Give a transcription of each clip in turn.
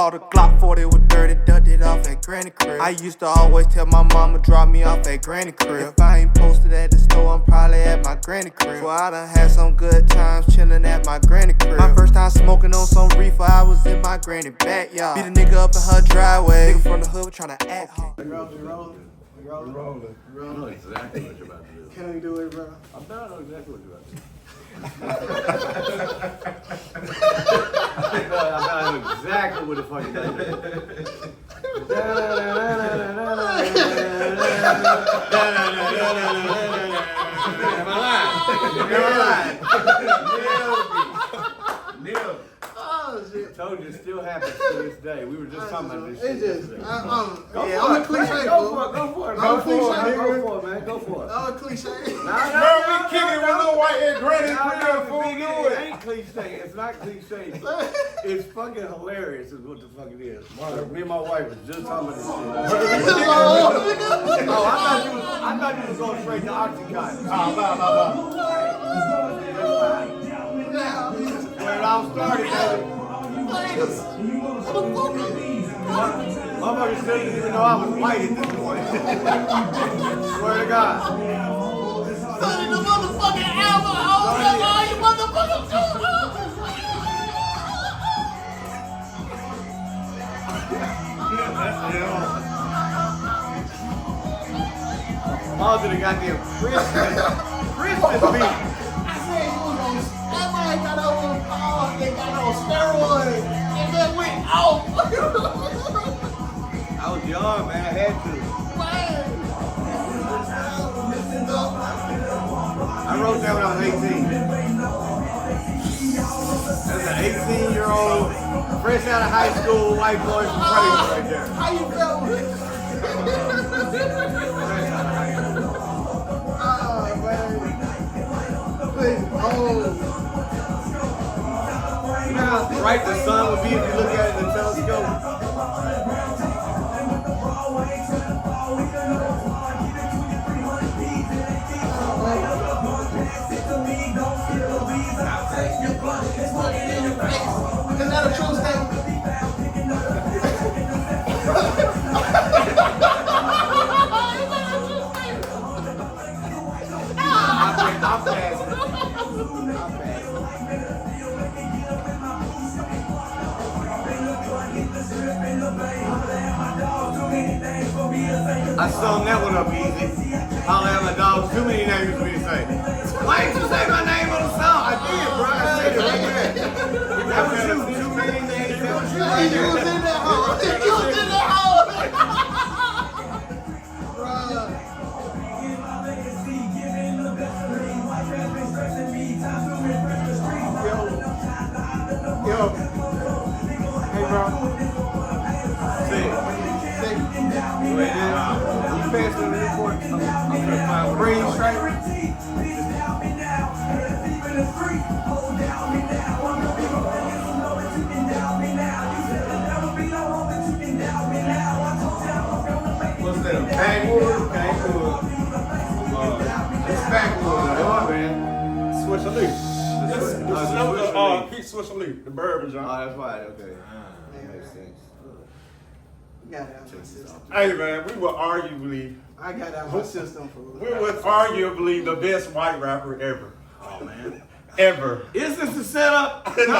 bought a Glock 40 with 30, ducked it off at Granny crib. I used to always tell my mama drop me off at Granny crib. If I ain't posted at the store, I'm probably at my granny crib. So I done had some good times chillin' at my granny crib. My first time smoking on some reefer, I was in my granny backyard. Beat a nigga up in her driveway. Nigga from the hood tryna act hard. We rolling. I know exactly what you're about to do. Can we do it, bro? I know exactly what you're about to do. I know exactly what the fuck you're about to do. Am I lying? Neil. Oh, shit. Told you it still happens to this day. We were just talking about this shit. It's just, yesterday. I'm a cliche. Go for it, man. Go for it. I'm a cliche. We kicking it with Lil White and Granny. It ain't cliche. It's not cliche. It's fucking hilarious is what the fuck it is. Me and my wife was just talking about this shit. Oh, I thought you was going straight to Oxycontin. When it all started, baby. Motherfucker still didn't even know I was white at this point. Swear to God. Study the motherfucking album. Oh, you motherfucking All to the goddamn Christmas beat. Everybody got on power, they got on steroids, and then went out. I was young, man. I had to. I wrote that when I was 18. That's an 18-year-old, fresh out of high school, white boy from Crazy right there. How you feel? Fresh out of high school. You know how bright the sun would be if you look at it in the telescope? Is that a true statement? I'm passing. I sung that one up easy. Holla at my dog. Too many names for me to say. Why didn't you say my name on the song? I did, bro. I said it right there. That was you. Too many names. That was you. You was in that hole. You was in that hole. Yo. Hey, bro. Say it. You passed on the report. I'm gonna find green stripe. What's that? Backwood? It's backwood. Come on, man. Switch a leaf. Switch a leaf. The bourbon, John. Oh, that's right. Okay. That makes sense. Hey, man, we were arguably. I got out my system for We were arguably the best white rapper ever. Oh, man. Ever. Is this the setup? No, it's not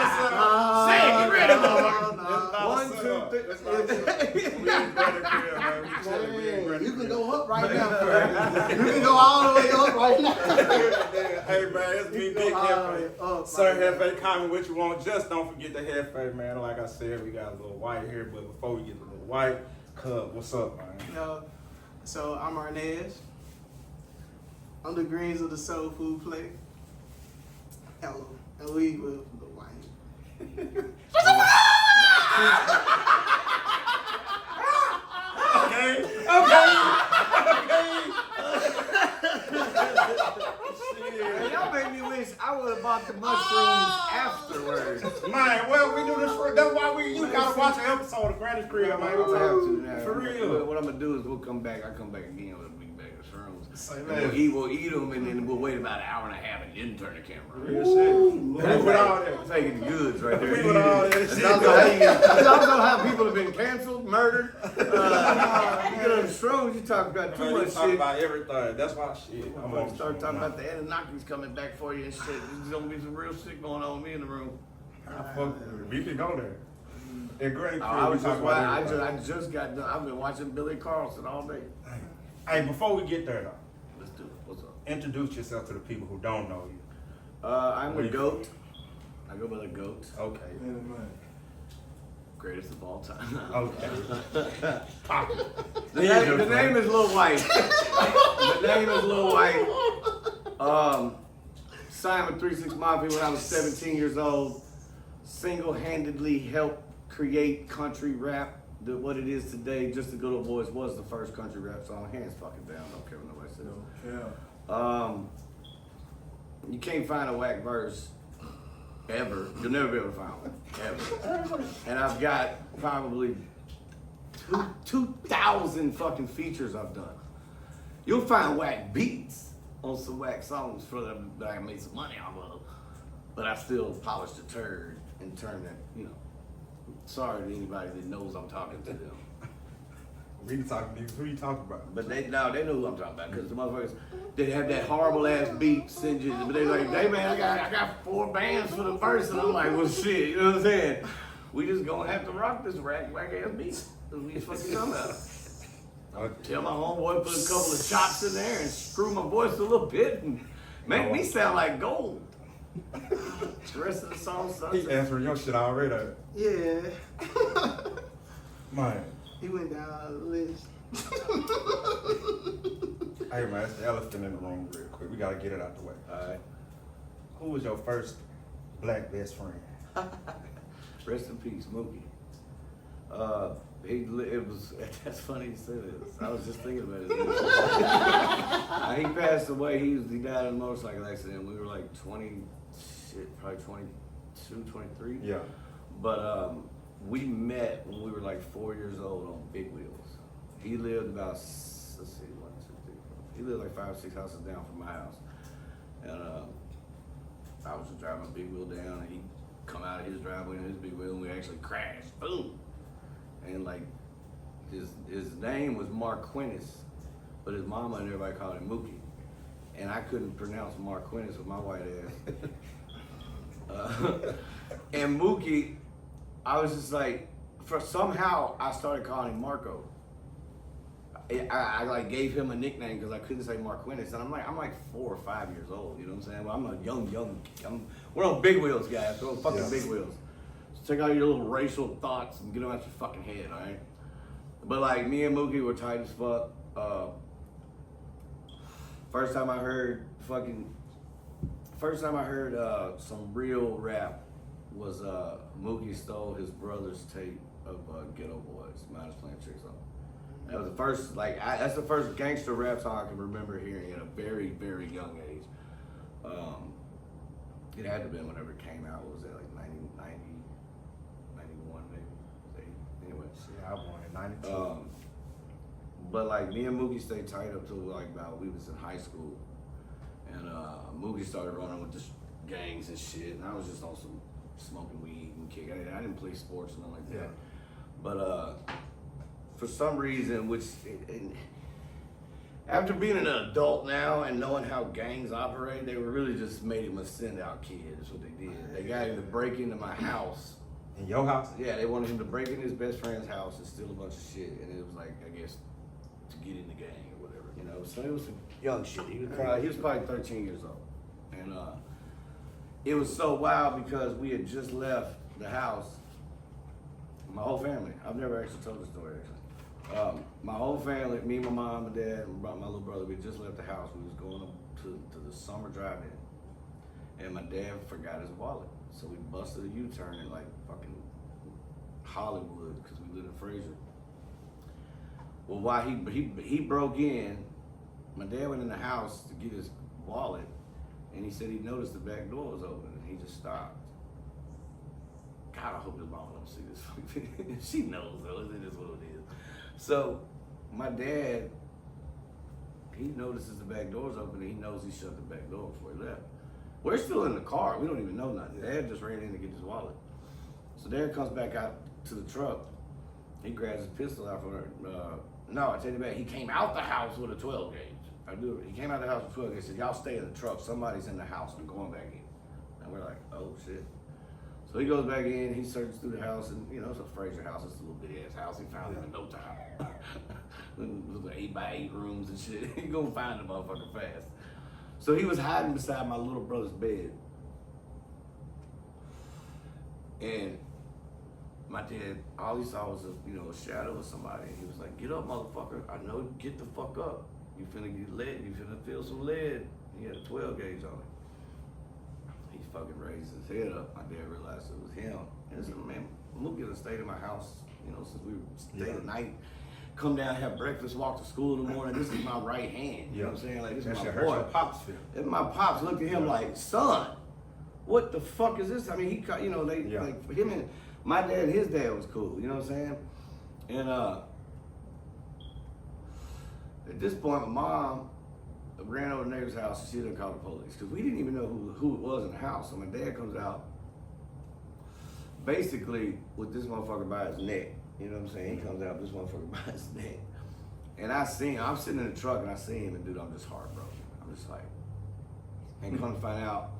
a setup. Say it, get rid of it. One, two, three. You can go up right now, bro. You can go all the way up right now. Hey, man, it's me, Big Hefe. Sir Hefe, comment what you want. Just don't forget the Hefe, man. Like I said, we got a little white here, but before we get to the white, Cub, what's up, man? So I'm Arnez. I'm the greens of the soul food plate. Hello. And we with the white. Okay. Y'all make me wish I would have bought the mushrooms afterwards. Man, well, we do this for, that's why you gotta watch an episode of Granny's Crib, man. I'm gonna have to now. For real. What I'm gonna do is we'll come back. I come back again with a big bag of shrooms. Say And less. we'll eat them, and then we'll wait about an hour and a half and then turn the camera on. Real shit. That's With all that. taking the goods right there. With all that That's shit. also how people have been canceled, murdered. You know, the shrooms, you talk about too Man, much you talk shit. about everything. That's why shit. I'm Folks on start talking about the Anunnakis coming back for you and shit. There's gonna be some real shit going on with me in the room. We can go there. In Granny Crib, I we was talk just, about everything. I just got done. I've been watching Billy Carlson all day. Hey, before we get there though, Let's do it. What's up? introduce yourself to the people who don't know you. I'm the GOAT. I go by the GOAT. Okay. Greatest of all time. Okay. The name is Lil White. The name is Lil White. Signed with 3 6 Mafia when I was 17 years old. Single-handedly helped create country rap. What it is today. Just the Good Old Boys was the first country rap song. Hands fucking down. Don't care what nobody says. You can't find a whack verse ever. You'll never be able to find one. Ever. And I've got probably 2,000 fucking features I've done. You'll find whack beats on some whack songs for them that I made some money off of. But I still polished a turd and turned that, you know. Sorry to anybody that knows I'm talking to them. We can talk to you. Who you talking about? But they know who I'm talking about, because the motherfuckers, they have that horrible ass beat, send you, but they're like, hey man, I got 4 bands for the verse, and I'm like, well shit, you know what I'm saying? We just gonna have to rock this whack ass beat. That's what we fucking talking about. Tell my homeboy put a couple of chops in there and screw my voice a little bit and make me sound like gold. The rest of the song sucks. He answering your shit already. Yeah. Man. He went down the list. Hey man, it's the elephant in the room real quick. We gotta get it out the way. Alright. Who was your first black best friend? Rest in peace, Mookie. That's funny you said this. I was just thinking about it. He passed away. He died in a motorcycle accident. We were like probably 22, 23. Yeah. But we met when we were like 4 years old on Big Wheels. He lived about, let's see, 1, 2, 3, 4. He lived like 5 or 6 houses down from my house. And I was just driving a big wheel down, and he come out of his driveway in his big wheel, and we actually crashed. Boom! And like, his name was Marquinus, but his mama and everybody called him Mookie. And I couldn't pronounce Marquinus with my white ass. And Mookie, I was just like, somehow I started calling him Marco. I like gave him a nickname because I couldn't say Marquinus, and I'm like 4 or 5 years old. You know what I'm saying? Well, I'm a young. We're on Big Wheels, guys. We're on fucking Big Wheels. So take out your little racial thoughts and get them out your fucking head, all right? But like me and Mookie were tight as fuck. First time I heard some real rap was Mookie stole his brother's tape of Ghetto Boys, Minus Playing Tricks on. That was the first, that's the first gangster rap song I can remember hearing at a very, very young age. It had to have been whenever it came out. What was that, like 91 maybe? Anyway. Yeah, I won in 92. But like me and Mookie stayed tight up till like about we was in high school. And Mookie started running with the gangs and shit. And I was just on some smoking weed and kick. I didn't play sports or nothing like that. Yeah. But for some reason, after being an adult now and knowing how gangs operate, they were really just made him a send out kid. That's what they did. They got him to break into my house. In your house? Yeah, they wanted him to break into his best friend's house and steal a bunch of shit. And it was like, I guess, to get in the gang or whatever, you know. So it was some young shit. He was probably 13 years old. And it was so wild because we had just left the house. My whole family. I've never actually told the story, actually. My whole family, me, my mom, my dad, and my little brother, we just left the house. We was going up to the summer drive-in. And my dad forgot his wallet. So we busted a U-turn in like fucking Hollywood, because we lived in Fraser. Well, while he broke in, my dad went in the house to get his wallet, and he said he noticed the back door was open, and he just stopped. God, I hope his mama don't see this. She knows though, it is what it is. So my dad, he notices the back door's open and he knows he shut the back door before he left. We're still in the car. We don't even know nothing. Dad just ran in to get his wallet. So Dad comes back out to the truck. He grabs his pistol out from her. No, I take it back. He came out the house with a 12 gauge. He came out the house with 12 gauge. He said, y'all stay in the truck. Somebody's in the house. I'm going back in. And we're like, oh shit. So he goes back in. He searches through the house, and you know it's a Fraser house. It's a little bitty ass house. He found it in no time. It was like 8x8 rooms and shit. He gonna find the motherfucker fast. So he was hiding beside my little brother's bed. And my dad, all he saw was a shadow of somebody. And he was like, get up, motherfucker. I know, get the fuck up. You finna get lead, you finna feel some lead. He had a 12 gauge on him. He fucking raised his head up. My dad realized it was him. And he said, man, Mookie done stayed in my house, since we stayed at night. Come down, have breakfast, walk to school in the morning. This is my right hand. You know what I'm saying? Like, this is my boy. Your pops feel. And my pops looked at him like, son, what the fuck is this? I mean, like him and my dad and his dad was cool. You know what I'm saying? And at this point, my mom ran over to the neighbor's house and she didn't call the police because we didn't even know who it was in the house. So my dad comes out basically with this motherfucker by his neck. You know what I'm saying? He comes out with this motherfucker by his neck. And I see him, I'm sitting in the truck and I see him, and dude, I'm just heartbroken. I'm just like, and come to find out,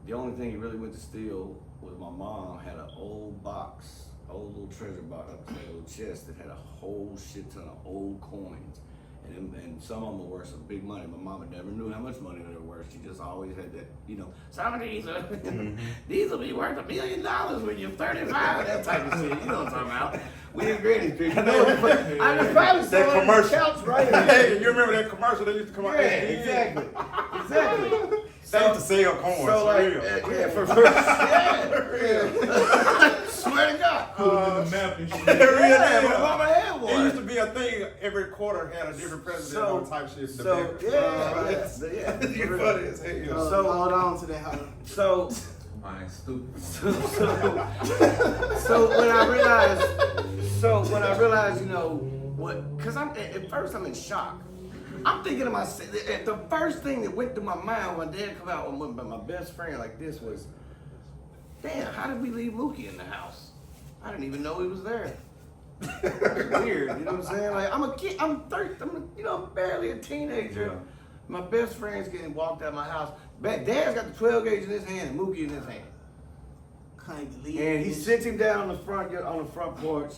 the only thing he really went to steal was my mom had an old box, old little treasure box, like a little chest that had a whole shit ton of old coins. And some of them were worth some big money. My mama never knew how much money they were worth. She just always had that, some of these are, these will be worth $1 million when you're 35, that type of shit. You know what I'm talking about. We didn't grade these people. I just probably saw that commercial. Couch right Hey, you remember that commercial that used to come out? Yeah, exactly. They used to sell coins. So for like, real. yeah. Swear to God. Put them in the map and shit. Yeah, my mama had one. It used to be a thing. Every quarter had a different president on type shit. Yeah. You're funny as hell. So hold on to that. So Mine stupid. So when I realized, because at first I'm in shock. I'm thinking to myself, the first thing that went through my mind when Dad come out with my best friend like this was, damn, how did we leave Mookie in the house? I didn't even know he was there. It's weird, you know what I'm saying? Like, I'm a kid, I'm barely a teenager. Yeah. My best friend's getting walked out of my house. Dad's got the 12 gauge in his hand and Mookie in his hand. Can't believe And he this. sits him down on the front porch,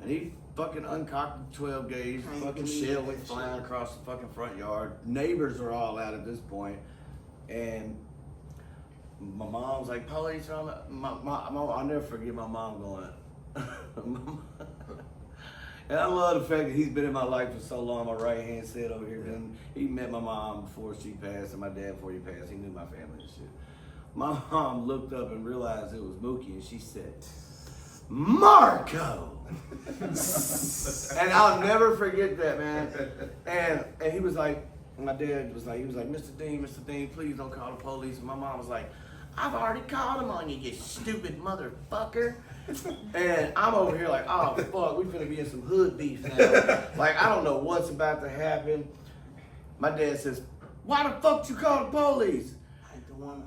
and he fucking uncocked the 12 gauge. Can't Fucking believe shell that went shit. flying across the fucking front yard. Neighbors are all out at this point, and my mom's like, police on I'll never forget my mom going. And I love the fact that he's been in my life for so long. My right hand said over here. And he met my mom before she passed, and my dad before he passed. He knew my family and shit. My mom looked up and realized it was Mookie, and she said, Marco! And I'll never forget that, man. And he was like, my dad was like, Mr. Dean, please don't call the police. And my mom was like, I've already called him on you, you stupid motherfucker. And I'm over here like, oh fuck, we finna be in some hood beef now. Like, I don't know what's about to happen. My dad says, why the fuck you call the police? Like the one,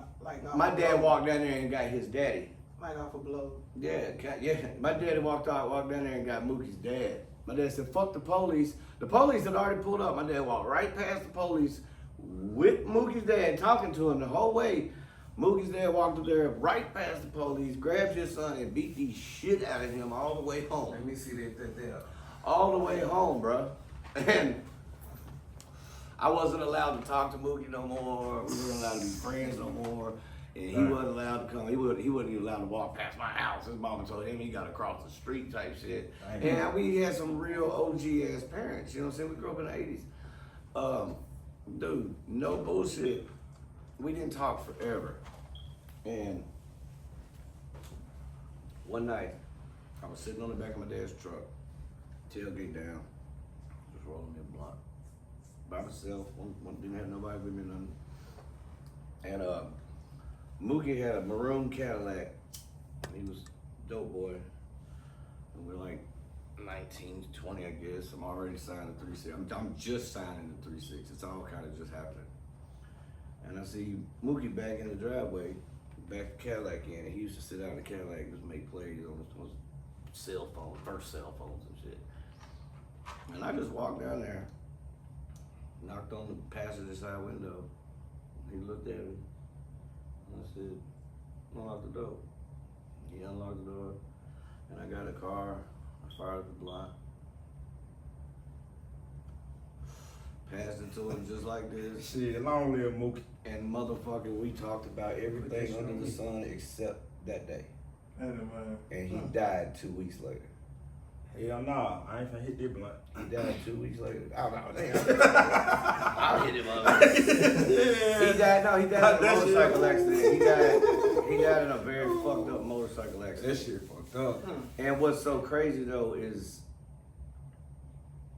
My dad walked down there and got his daddy. Like off a blow. Yeah. My daddy walked down there and got Mookie's dad. My dad said, fuck the police. The police had already pulled up. My dad walked right past the police with Mookie's dad, talking to him the whole way. Mookie's dad walked up there right past the police, grabbed his son, and beat the shit out of him all the way home. Let me see that there. All the way home, bro. And I wasn't allowed to talk to Mookie no more. We weren't allowed to be friends no more. And he wasn't allowed to come. He wasn't even allowed to walk past my house. His mama told him he got to cross the street type shit. And we had some real OG ass parents. You know what I'm saying? We grew up in the 80s. Dude, no bullshit. We didn't talk forever. And one night, I was sitting on the back of my dad's truck, tailgate down, just rolling me a blunt. By myself, didn't have nobody with me, nothing. And Mookie had a maroon Cadillac. He was a dope boy. And we're like, 19, 20, I guess. I'm already signed to 3-6. I'm just signing to 3-6. It's all kind of just happening. And I see Mookie back in the driveway, back to Cadillac in. And he used to sit out in the Cadillac and just make plays on his cell phone, first cell phones and shit. And I just walked down there, knocked on the passenger side window. He looked at me. And I said, unlock the door. He unlocked the door. And I got a car. I fired up the block. Passed it to him just like this. Shit, long live Mookie. And motherfucker, we talked about everything under the sun except that day. And he died 2 weeks later. Hell nah, I ain't finna hit this blunt. He died 2 weeks later. Oh no, damn. I'll hit him up. He died in a motorcycle accident. He died in a very fucked up motorcycle accident. That shit fucked up. And what's so crazy though is,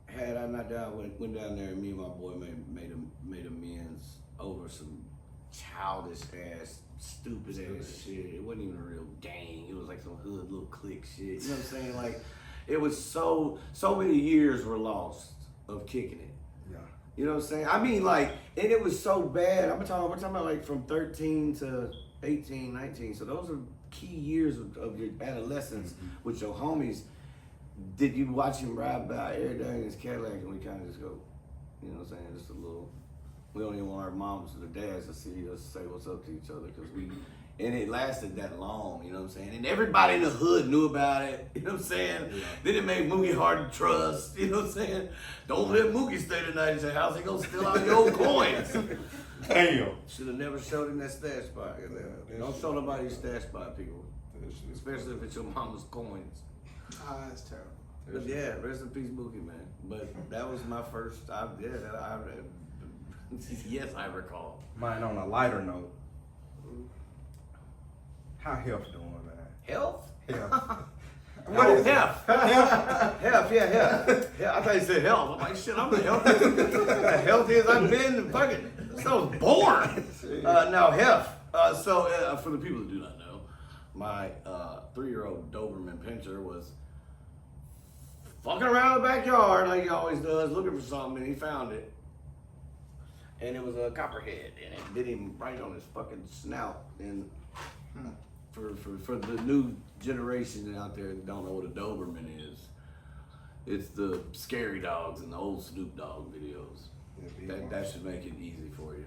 had I not went down there and me and my boy made amends over some childish ass, stupid ass shit. It wasn't even a real gang. It was like some hood little clique shit. You know what I'm saying? Like, it was so many years were lost of kicking it. Yeah. You know what I'm saying? I mean, like, and it was so bad. we're talking about like from 13 to 18, 19. So those are key years of your adolescence with your homies. Did you watch him ride by every day in his Cadillac and we kind of just go, you know what I'm saying, just a little, we don't even want our moms or their dads to see us say what's up to each other because and it lasted that long, you know what I'm saying? And everybody in the hood knew about it, you know what I'm saying? Yeah. Then it made Mookie hard to trust, you know what I'm saying? Don't let Mookie stay tonight in your house, he gonna steal all your old coins. Damn. Should have never showed him that stash spot. Don't show nobody your stash spot, people. Especially if it's your mama's coins. Ah, that's terrible. But yeah, rest in peace, Mookie, man. But that was my first. Yes, I recall. Mine on a lighter note. How health doing, man? Health? Health. What is health? Health, yeah. I thought you said health. I'm like, shit, I'm the healthiest. The healthiest I've been fucking since I was born. Now, health. So, for the people that do not know, my 3-year-old Doberman Pinscher was fucking around the backyard like he always does, looking for something, and he found it. And it was a copperhead, and it bit him right on his fucking snout. And for the new generation out there that don't know what a Doberman is, it's the scary dogs and the old Snoop Dogg videos. That should make it easy for you.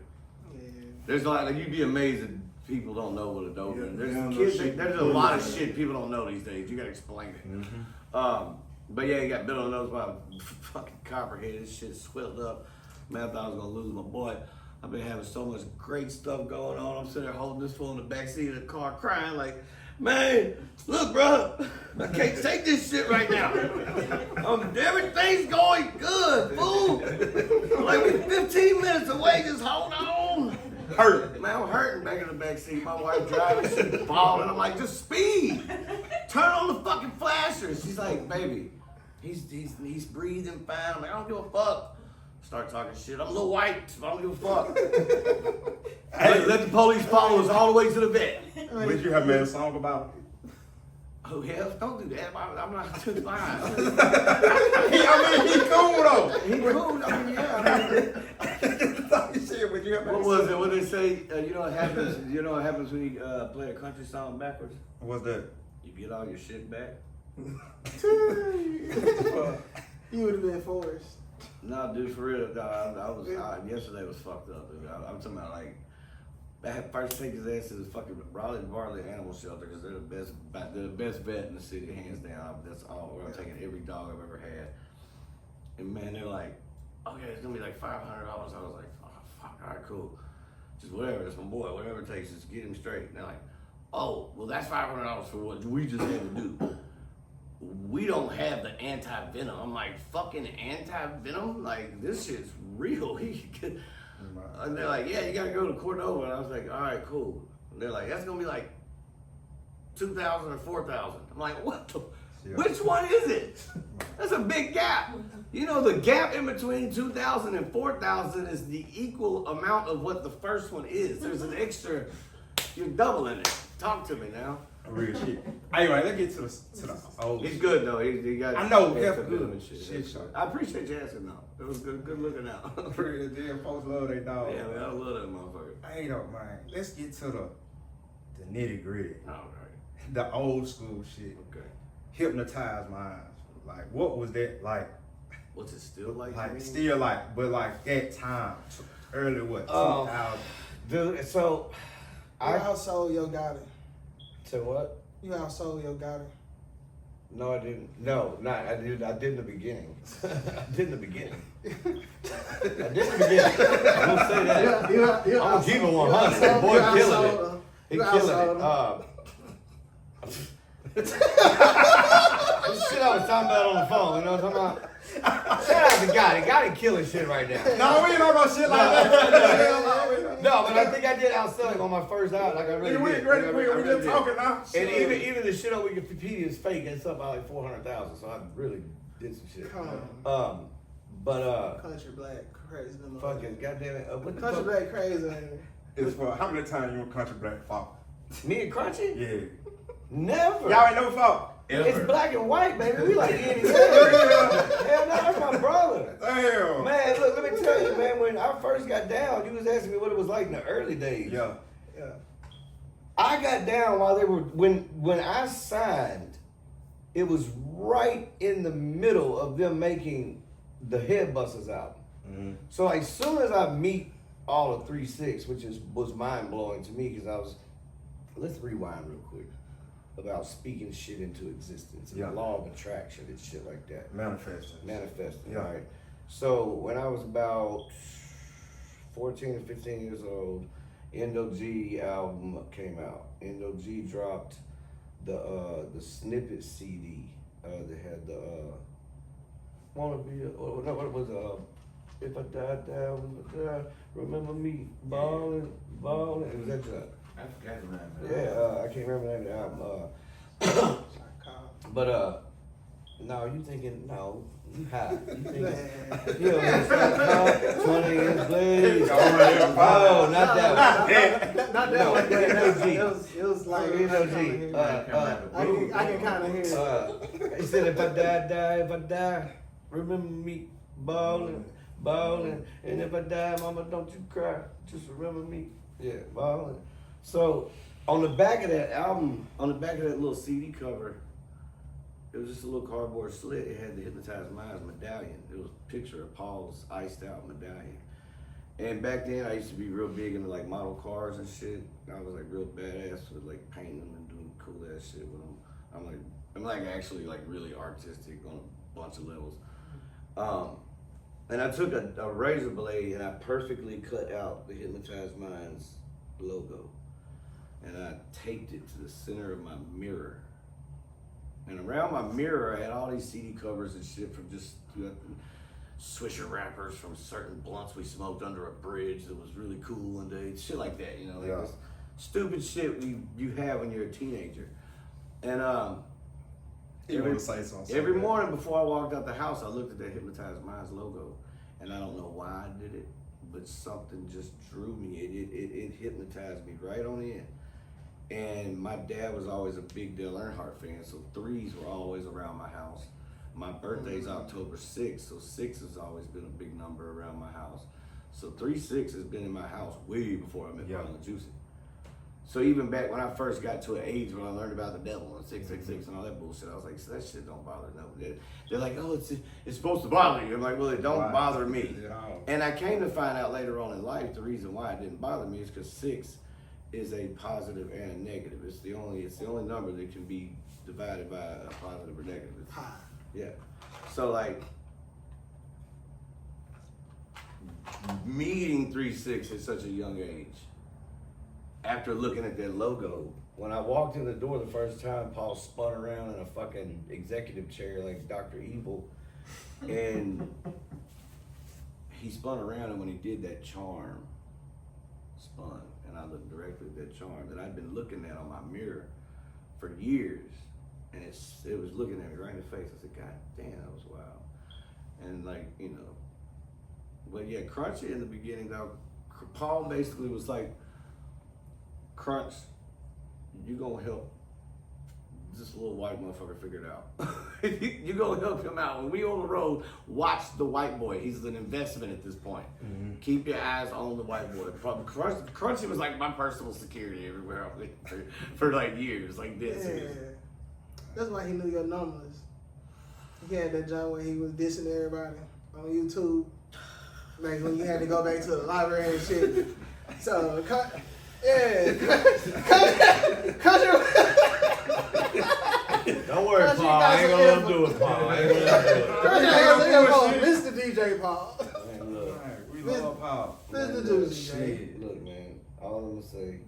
Yeah. There's a lot, like, you'd be amazed that people don't know what a Doberman is. There's a lot of shit people don't know these days. You gotta explain it. But yeah, he got bit on the nose by a fucking copperhead. This shit swelled up. Man, I thought I was gonna lose my boy. I've been having so much great stuff going on. I'm sitting there holding this fool in the backseat of the car crying like, man, look, bro, I can't take this shit right now. Everything's going good, fool. Like, we're 15 minutes away, just hold on. Hurt. Man, I'm hurting back in the backseat. My wife driving, she's falling. I'm like, just speed. Turn on the fucking flasher. She's like, baby, he's breathing fine. I'm like, I don't give a fuck. Start talking shit. I'm a little white. I don't give a fuck. Let the police follow us all the way to the vet. Would you have made a song about it? Oh, hell, don't do that. I'm not too fine. I mean, he cool though. He cool. I mean, yeah. What was it? What did they say? You know what happens? You know what happens when you play a country song backwards? What's that? You get all your shit back. You would have been forced. No, dude, for real. Yesterday was fucked up. Dude. I'm talking about, like, I had first take his ass to the fucking Raleigh Barley Animal Shelter because they're the best vet in the city, hands down. That's all. Where I'm taking every dog I've ever had. And man, they're like, okay, it's gonna be like $500. I was like, oh fuck, all right, cool. Just whatever, it's my boy, whatever it takes, just get him straight. And they're like, oh, well, that's $500 for what we just had to do. We don't have the anti-venom. I'm like, fucking anti-venom? Like, this shit's real. And they're like, yeah, you gotta go to Cordova. And I was like, all right, cool. And they're like, that's gonna be like $2,000 or $4,000. I'm like, what the? Yeah. Which one is it? That's a big gap. You know, the gap in between 2,000 and 4,000 is the equal amount of what the first one is. There's an extra, you're doubling it. Talk to me now. Real shit. Anyway, let's get to the old. He's good though. He got. I know, head that's to good. him and shit. I appreciate you asking though. It was good looking out. Real deal. Folks love they dog. Yeah, man, I love that motherfucker. Hey, though, man. Let's get to the nitty gritty. All right. The old school shit. Okay. Hypnotize my eyes. Like, what was that like? What's it still like? Like, still like, but like that time, early what, 2000? Dude, so You outsold your Gotti. So what? You outsold your Gotti. No, I didn't. No, not I did. I did in the beginning. I did in the beginning. I did in the beginning. I'm gonna say that. I'm gonna keep it 100. Boy, killing it. He killing it. This shit I was talking about on the phone. You know what I'm talking about? Shout out to Gotti. Gotti killing shit right now. No, we ain't talking about shit like that. No, but I think I did outselling on my first album. Like I really We did. great. I We really just did. talking now. And even the shit on Wikipedia is fake. It's up by like 400,000. So I really did some shit. But Country Black crazy. fucking goddamn it. What the Country fuck? Black crazy. Ain't it? It's for how many times you and Country Black fought? Me and Crunchy? Yeah. Never. Y'all ain't never fought. It's black and white, baby. We like yin and yang. Hell no, that's my brother. Damn. Man, look, let me tell you, man, when I first got down, you was asking me what it was like in the early days. Yeah. Yeah. I got down while they were, when I signed, it was right in the middle of them making the Headbusters album. Mm-hmm. So like soon as I meet all of 3-6, which was mind blowing to me, because let's rewind real quick about speaking shit into existence and Yeah. the law of attraction and shit like that. Manifesting, Yeah. right? So when I was about 14 or 15 years old, Endo G album came out. Endo G dropped the snippet CD that had the wanna be what was if I die, remember me ballin'. It was that job. I forgot the name. Yeah, I can't remember the name of the album. But no, you thinking no, you high. You thinking you know, 20 years later. Oh, not that one. Not that No, one. Endo G. It was like Endo G. I can kind of hear it. He said, if I die, remember me ballin', and if I die, mama, don't you cry, just remember me, yeah, ballin'. So, on the back of that album, on the back of that little CD cover, it was just a little cardboard slit. It had the Hypnotized Minds medallion. It was a picture of Paul's iced out medallion. And back then, I used to be real big into like model cars and shit. I was like real badass with like painting them and doing cool ass shit with them. I'm like actually like really artistic on a bunch of levels. And I took a razor blade and I perfectly cut out the Hypnotized Minds logo. And I taped it to the center of my mirror. And around my mirror, I had all these CD covers and shit from just Swisher wrappers from certain blunts we smoked under a bridge that was really cool one day. Shit like that, you know, like this stupid shit you have when you're a teenager. And every morning before I walked out the house, I looked at that Hypnotized Minds logo. And I don't know why I did it, but something just drew me. It hypnotized me right on in. And my dad was always a big Dale Earnhardt fan, so threes were always around my house. My birthday's October 6th, so 6 has always been a big number around my house. So 3-6 has been in my house way before I met Marlon Juicy. So even back when I first got to an age when I learned about the devil and 666 and all that bullshit, I was like, so that shit don't bother nobody. They're like, oh, it's supposed to bother you. I'm like, well, it don't bother me. And I came to find out later on in life the reason why it didn't bother me is because 6 is a positive and a negative. It's the only number that can be divided by a positive or negative. Yeah. So like meeting 3-6 at such a young age, after looking at that logo, when I walked in the door the first time, Paul spun around in a fucking executive chair like Dr. Evil. And he spun around, and when he did that charm, spun, and I looked directly at that charm that I'd been looking at on my mirror for years. And it was looking at me right in the face. I said, God damn, that was wild. And like, you know, but yeah, Crunchy in the beginning though, Paul basically was like, Crunch, you gonna help this little white motherfucker figured out. you gonna help him out. When we on the road, watch the white boy. He's an investment at this point. Mm-hmm. Keep your eyes on the white boy. Crunchy was like my personal security everywhere I went for like years, like this. Yeah. That's why he knew your numbers. He had that job where he was dissing everybody on YouTube. Like when you had to go back to the library and shit. So, Don't worry, Paul. I ain't gonna let him do it, Paul. I ain't gonna let him do it. Mr. DJ Paul. Man, look. We love Paul. Mr. DJ. Look, man. All I'm gonna say.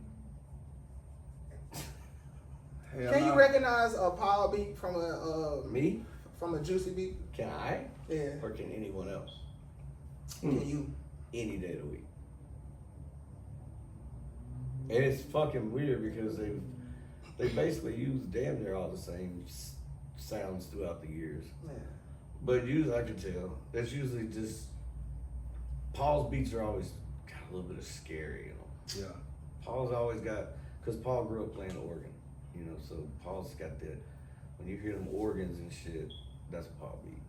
Can you recognize a Paul beat from a Me? From a Juicy beat? Can I? Yeah. Or can anyone else? Can you? Any day of the week. And it's fucking weird because they basically use damn near all the same sounds throughout the years. Yeah. But usually I can tell. That's usually just Paul's beats are always got a little bit of scary, you know. Yeah. Paul's always got, because Paul grew up playing the organ, you know, so Paul's got that, when you hear them organs and shit, that's a Paul beat.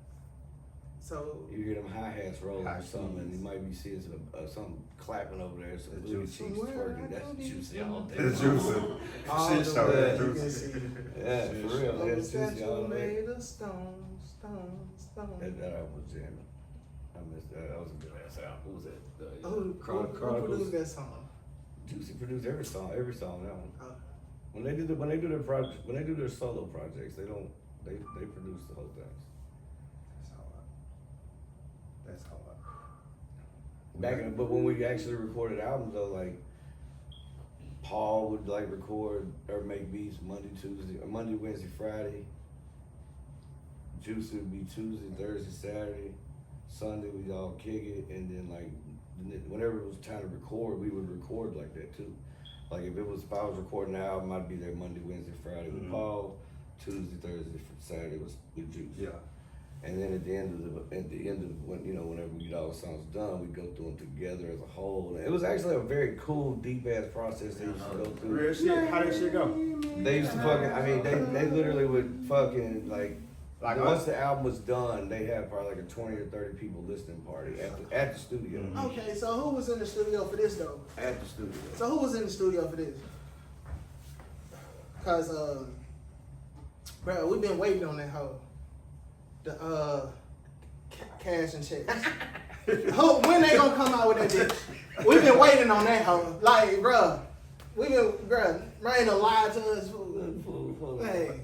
So you hear them hi-hats rolling or something, and you might be seeing some clapping over there, some booty cheeks twerking. That's juicy all day. It's juicy. Shit show that juicy. Yeah, for real. That's juicy all day. Made of stone. That album was jamming. I missed that. That was a good ass album. What was that? Who produced that song? Juicy produced every song on that one. Oh. When they do their solo projects, they produce the whole thing. That's how But when we actually recorded albums though, like Paul would like record or make beats Monday, Wednesday, Friday. Juicy would be Tuesday, Thursday, Saturday. Sunday we'd all kick it, and then like whenever it was time to record, we would record like that too. Like if I was recording an album, I'd be there Monday, Wednesday, Friday with Paul. Tuesday, Thursday, Saturday was with Juice. Yeah. And then at the end of when whenever we get all the songs done, we go through them together as a whole. And it was actually a very cool, deep ass process they used to go through. Real shit. How did shit go? They used to they literally would fucking like once the album was done, they had probably like a 20 or 30 people listening party at the studio. Mm-hmm. Okay, so who was in the studio for this though? At the studio. So who was in the studio for this? Cause bro, we've been waiting on that hoe. The cash and checks. When they gonna come out with that bitch? We've been waiting on that hoe. Like, bruh, ain't no lie to us, fool. Hey,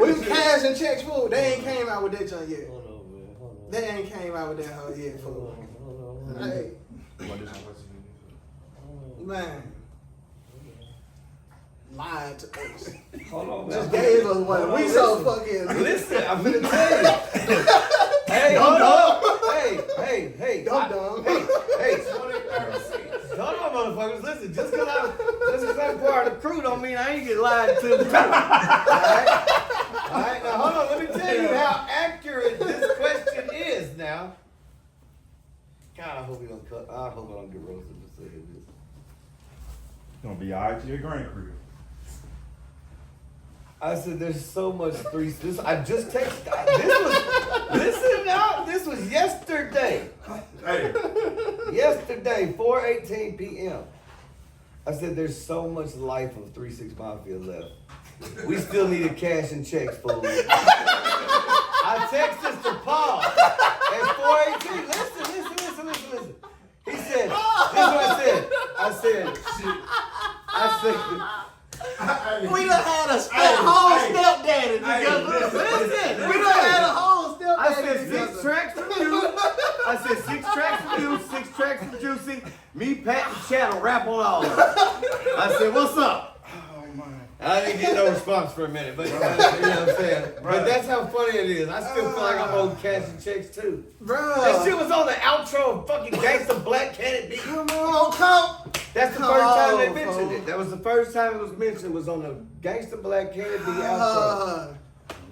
we cash and checks, fool. They ain't came out with that junk yet. Hold on, man. Hold on. They ain't came out with that hoe yet, fool. Hold on. Hey, man, lied to us. Hold on, man. Just gave us one. We so fucking. Listen, I'm gonna tell you. Hey, hold on. Hey. Dumb. Hey. Hold on, motherfuckers. Listen, just because I'm part of the crew don't mean I ain't get lied to. All right. Now hold on. Let me tell you how accurate this question is. Now, God, I hope we don't cut. I hope I don't get roasted for saying this. Gonna be alright to your grandcareer. I said, there's so much this. I just texted. This was yesterday. Hey. Yesterday, 4:18 p.m. I said, there's so much life of 3-6 Mafia left. We still needed cash and checks, fool. I texted to Paul at 4:18. Listen. He said, this is what I said. We done had a whole stepdaddy together. Listen, we done had a whole stepdaddy I said together. 6 tracks from you. I said 6 tracks from you, 6 tracks from Juicy. Me, Pat, and Chad will rap on all of them. I said, what's up? Oh man. I didn't get no response for a minute, but you know what I'm saying? But that's how funny it is. I still feel like I'm holding cash and checks too. Bro. That shit was on the outro of fucking Gangsta Black Can It Be. Come on. That's the first time they mentioned it. That was the first time it was mentioned, was on the Gangsta Black Can It Be outro.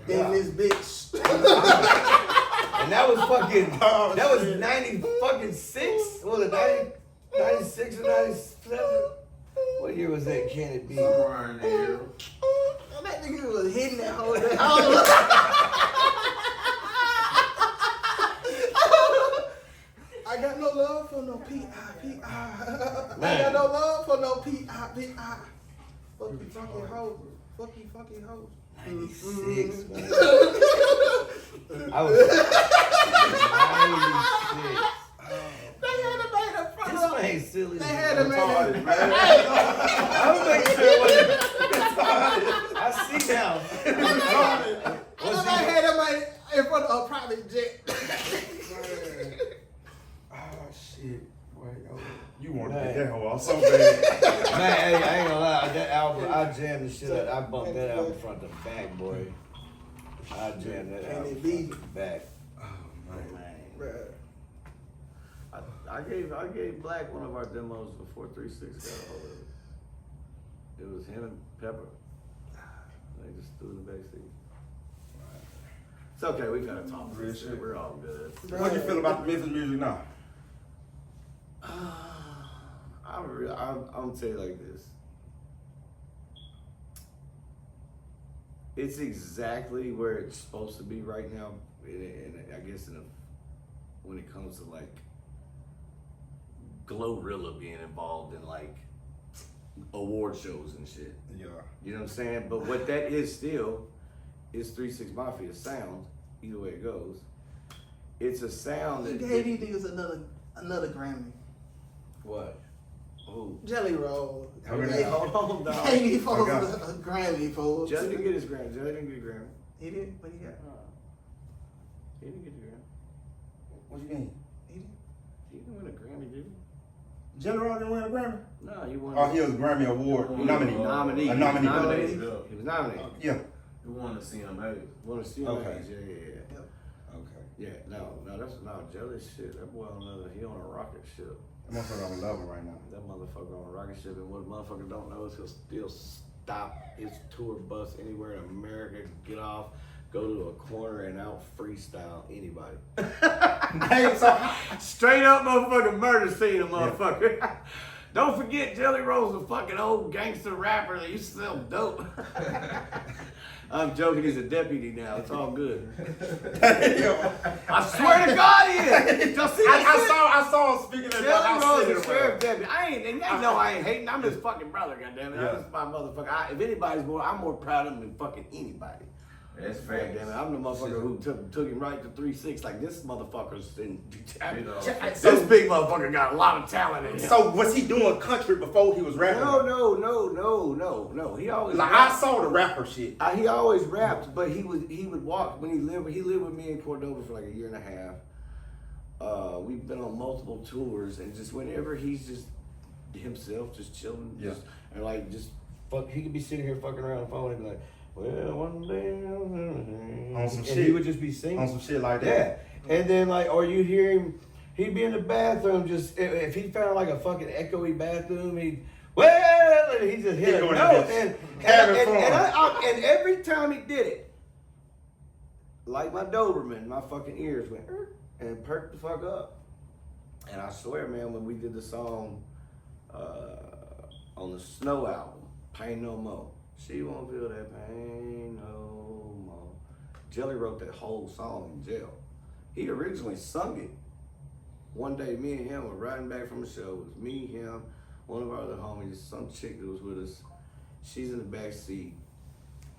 In this bitch. And that was fucking, that was 96? Was it 96 or 97? What year was that? Can It Be? Somewhere in there. That nigga was hitting that whole day. I got no love for no P.I.P.I. I got no love for no P.I.P.I. Fuck you fucking hoes. Fuck you fucking hoes. 96, man. I was 96. They had to make a front This up. man silly. They had to make retarded, it. man. I was making sure it wasn't retarded. I see now. I had them in front of a private jet. Oh shit. Wait, oh, you want to Man. get that hoe off so bad. Man, hey, I ain't gonna lie. That album, I jammed the shit out. I bumped that album front to back, boy. I jammed that album front to back. Oh man. Bruh. I gave Black one of our demos before 3-6 got a hold of it. It was him and Pepper. They just threw in the backseat. It's okay, we gotta talk Real this shit. shit. We're all good. What do you feel about the Memphis music now? I'm gonna tell you like this. It's exactly where it's supposed to be right now, and I guess when it comes to like Glorilla being involved in like award shows and shit. Yeah. You know what I'm saying? But what that is still is 3-6 Mafia sound, either way it goes. It's a sound He that gave these niggas another Grammy. What? Who? Jelly Roll. Okay. Hold on, dog. Gave these folks I got a Grammy, folks. Jelly didn't get his Grammy. Jelly didn't get a Grammy. He did? What he got? He didn't get a Grammy. What you mean? He did? He didn't win a Grammy, did he? General didn't win a Grammy? No, he won. Oh, he was a Grammy Award nominee. Nominee. A nominee. He was nominated. Yeah. You want to see him, hey? Won a CMAs. Okay. Yeah. Okay. Yeah, no, that's not Jelly shit. That boy he on a rocket ship. That motherfucker I'm loving right now. That motherfucker on a rocket ship, and what a motherfucker don't know is he'll still stop his tour bus anywhere in America, get off, go to a corner, and out freestyle anybody. Straight up motherfucking murder scene, a motherfucker. Yeah. Don't forget Jelly Roll's a fucking old gangster rapper that used to sell dope. I'm joking, he's a deputy now. It's all good. I swear to God he is. Y'all see that I saw him speaking at the Jelly Roll is a house. sheriff deputy. They know I ain't hating. I'm his fucking brother, goddammit. Yeah. I'm just my motherfucker. If anybody's I'm more proud of him than fucking anybody. That's fact. Damn it, I'm the motherfucker who took him right to 3-6. Like this motherfucker's in. This big motherfucker got a lot of talent in him. So was he doing country before he was rapping? No. He always Like rapped. I saw the rapper shit. He always rapped, but he would walk when he lived with me in Cordova for like a year and a half. We've been on multiple tours, and just whenever he's just himself, just chilling, Yeah. and like just fuck, he could be sitting here fucking around the phone and be like, well, one day, On some and shit. he would just be singing On some shit like yeah, that. and then like, or you hear him, he'd be in the bathroom, just if he found like a fucking echoey bathroom, and he just hit a going note, to and every time he did it, like my Doberman, my fucking ears went and perked the fuck up. And I swear, man, when we did the song on the Snow album, Pain No More, she won't feel that pain no more. Jelly wrote that whole song in jail. He originally sung it. One day, me and him were riding back from the show. It was me, him, one of our other homies, some chick that was with us. She's in the back seat.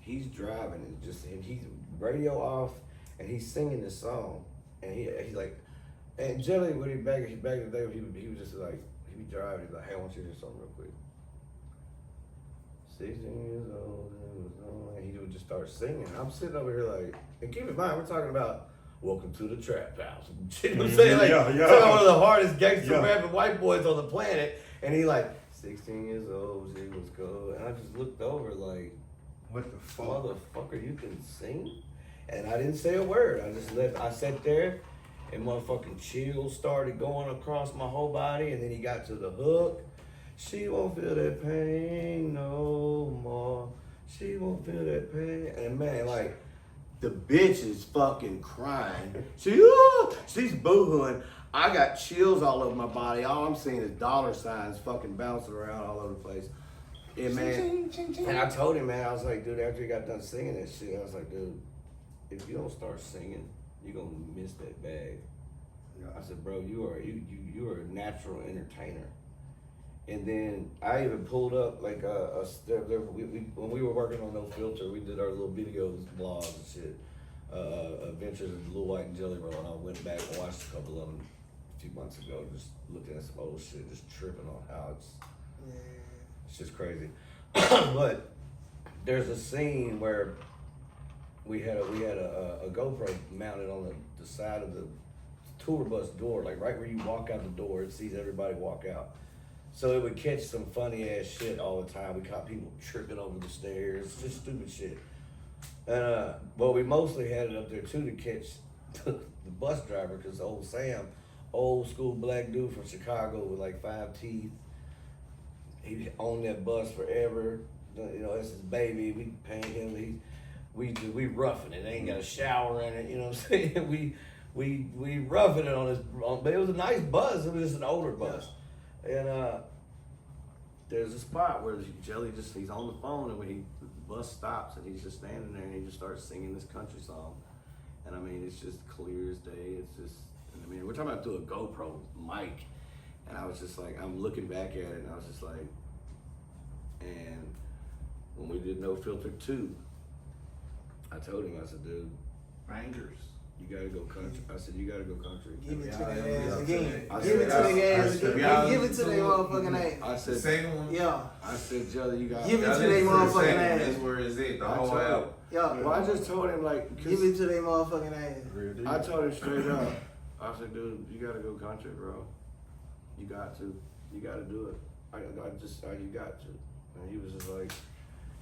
He's driving and he's radio off, and he's singing this song. And he's like, and Jelly, when he back in the day, he was just like, he'd be driving. He's like, hey, I want you to do something real quick. 16 years old, and he would just start singing. I'm sitting over here like, and keep in mind, we're talking about Welcome to the Trap House. You know what I'm saying? Like, talking one of the hardest gangster rapping white boys on the planet, and he like, 16 years old, she was cool. And I just looked over like, What the fuck? motherfucker, you can sing? And I didn't say a word. I sat there, and motherfucking chills started going across my whole body, and then he got to the hook. She won't feel that pain no more. She won't feel that pain. And man, like, the bitch is fucking crying. She's boo-hooing. I got chills all over my body. All I'm seeing is dollar signs fucking bouncing around all over the place. Yeah, man. And I told him, man, I was like, dude, after he got done singing that shit, I was like, dude, if you don't start singing, you're gonna miss that bag. I said, bro, you are a natural entertainer. And then I even pulled up like when we were working on No Filter, we did our little videos, vlogs and shit. Adventures of Lil WYTE and Jelly Roll, and I went back and watched a couple of them a few months ago, just looking at some old shit, just tripping on how it's just crazy. But there's a scene where we had a GoPro mounted on the side of the tour bus door, like right where you walk out the door, it sees everybody walk out. So it would catch some funny ass shit all the time. We caught people tripping over the stairs, just stupid shit. And well, we mostly had it up there too to catch the bus driver, because old Sam, old school black dude from Chicago with like 5 teeth, he owned that bus forever. You know, that's his baby. We paint him. We roughing it. They ain't got a shower in it. You know what I'm saying? We roughing it on his. But it was a nice bus. It was just an older bus. And there's a spot where Jelly he's on the phone, and when the bus stops and he's just standing there and he just starts singing this country song. And I mean, it's just clear as day. It's just, I mean, we're talking about through a GoPro mic. And I was just like, I'm looking back at it and I was just like, and when we did No Filter 2, I told him, I said, dude, Bangers. you gotta go country. I said, you gotta go country. Give it to their ass again. I Give it to said, their ass again. Give it to their I motherfucking ass. I said, Second one. Yeah. I said, Jelly, you got Give it to their motherfucking ass. That's where it's at. The I whole told him. album. Yeah. Well, I just told him, like, Give it to their motherfucking ass. I told him straight up. I said, dude, you gotta go country, bro. You got to. You gotta do it. You got to. And he was just like,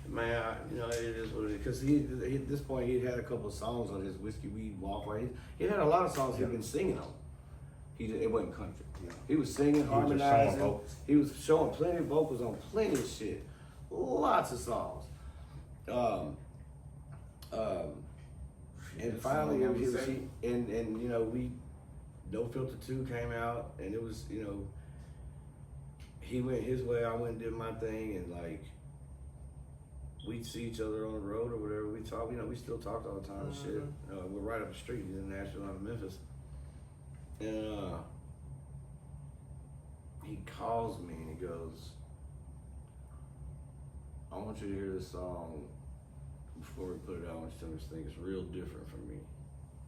man, you know, it is what it is. Because he at this point, he'd had a couple of songs on his Whiskey Weed Walkway. He had a lot of songs he'd been singing on. It wasn't country. Yeah. He was singing, harmonizing. He was showing plenty of vocals on plenty of shit. Lots of songs. And finally, and you know, No Filter 2 came out, and it was, you know, he went his way, I went and did my thing, and like, we'd see each other on the road or whatever. We talk, you know, we still talked all the time and shit. We're right up the street. He's in Nashville, I'm in Memphis. And he calls me and he goes, I want you to hear this song before we put it out. I want you to tell me this thing is real different from me.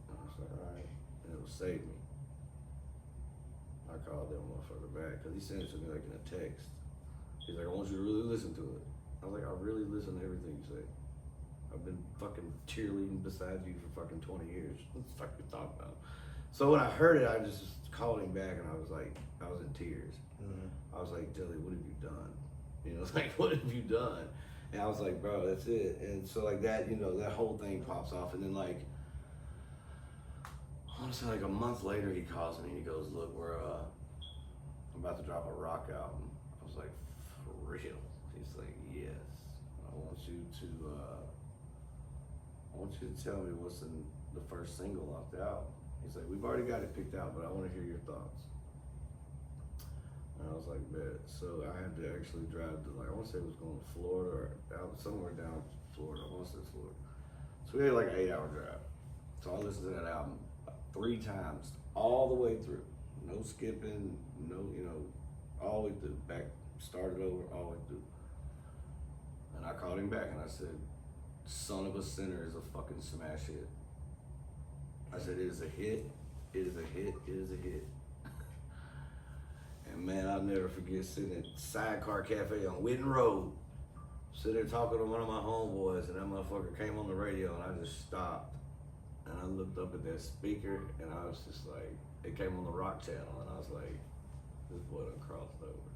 And I was like, all right. And it will save me. I called that motherfucker back because he sent it to me like in a text. He's like, I want you to really listen to it. I was like, I really listen to everything you say. I've been fucking cheerleading beside you for fucking 20 years. What the fuck you talking about? So when I heard it, I just called him back and I was like, I was in tears. I was like, Jelly, what have you done? You know, like, what have you done? And I was like, bro, that's it. And so like that, you know, that whole thing pops off. And then like, I want to say like a month later, he calls me and he goes, look, I'm about to drop a rock album. I was like, for real? He's like, yes. I want you to tell me what's in the first single off the album. He's like, we've already got it picked out, but I want to hear your thoughts. And I was like, bet. So I had to actually drive to, like, I want to say it was going to Florida or out somewhere down Florida. I want to say Florida. So we had like an 8-hour drive. So I listened to that album 3 times, all the way through. No skipping, no, you know, all the way through. Back, started over, all the way through. And I called him back and I said, Son of a Sinner is a fucking smash hit. I said, it is a hit, it is a hit, it is a hit. And man, I'll never forget sitting at Sidecar Cafe on Whitten Road, sitting there talking to one of my homeboys, and that motherfucker came on the radio, and I just stopped. And I looked up at that speaker, and I was just like, it came on the rock channel, and I was like, this boy done crossed over.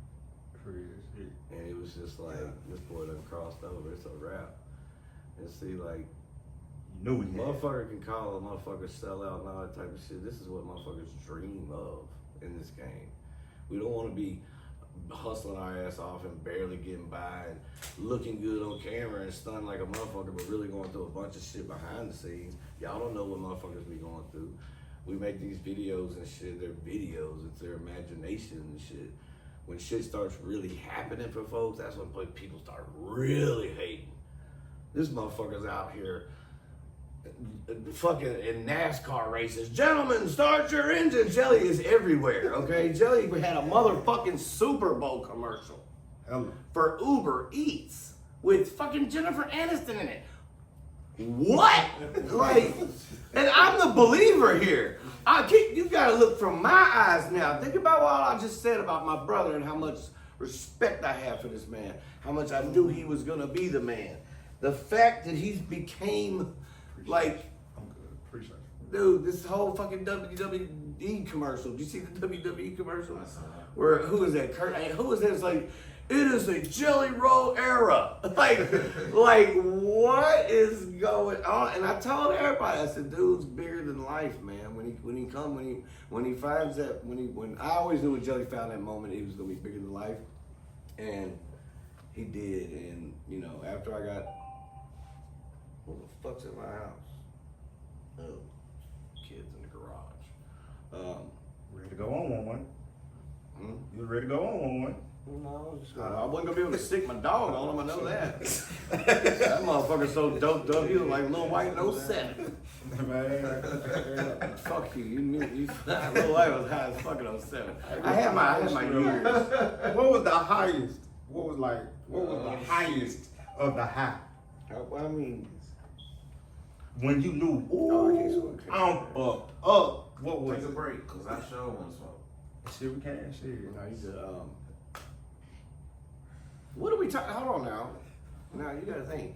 And it was just like, this boy done crossed over, it's a wrap. And see, like, motherfucker can call a motherfucker sellout and all that type of shit. This is what motherfuckers dream of in this game. We don't want to be hustling our ass off and barely getting by and looking good on camera and stunned like a motherfucker, but really going through a bunch of shit behind the scenes. Y'all don't know what motherfuckers be going through. We make these videos and shit. They're videos. It's their imagination and shit. when shit starts really happening for folks, that's when people start really hating. This motherfucker's out here fucking in NASCAR races. Gentlemen, start your engine. Jelly is everywhere, okay? Jelly had a motherfucking Super Bowl commercial for Uber Eats with fucking Jennifer Aniston in it. What? Like, and I'm the believer here. You gotta look from my eyes now. Think about what I just said about my brother and how much respect I have for this man. How much I knew he was gonna be the man. The fact that he's became like, I'm good. Appreciate it. dude, this whole fucking WWE commercial. Did you see the WWE commercial? Where, who is that? Kurt? Who is that? It's like, it is a Jelly Roll era. Like what is going on? And I told everybody, I said, dude's bigger than life, man. When he finds that, when I always knew when Jelly found that moment, he was gonna be bigger than life, and he did. And you know, after I got, what the fuck's in my house? Oh, kids in the garage. Ready to go on one. Hmm? You ready to go on one? No, I wasn't gonna be able to stick my dog on him. I know that. That motherfucker's so doped up. He was like Lil White in 07. Man. Fuck you. You knew Lil White was high as fucking 07. I had my years. What was the highest? What was the highest of the high? I mean, When you knew, oh, I can't smoke. I'm fucked up. What was Take a it? break, cause I sure want to smoke. Shit, we can. Shit. You know, you said, what are we talking? Hold on now. Now you gotta think.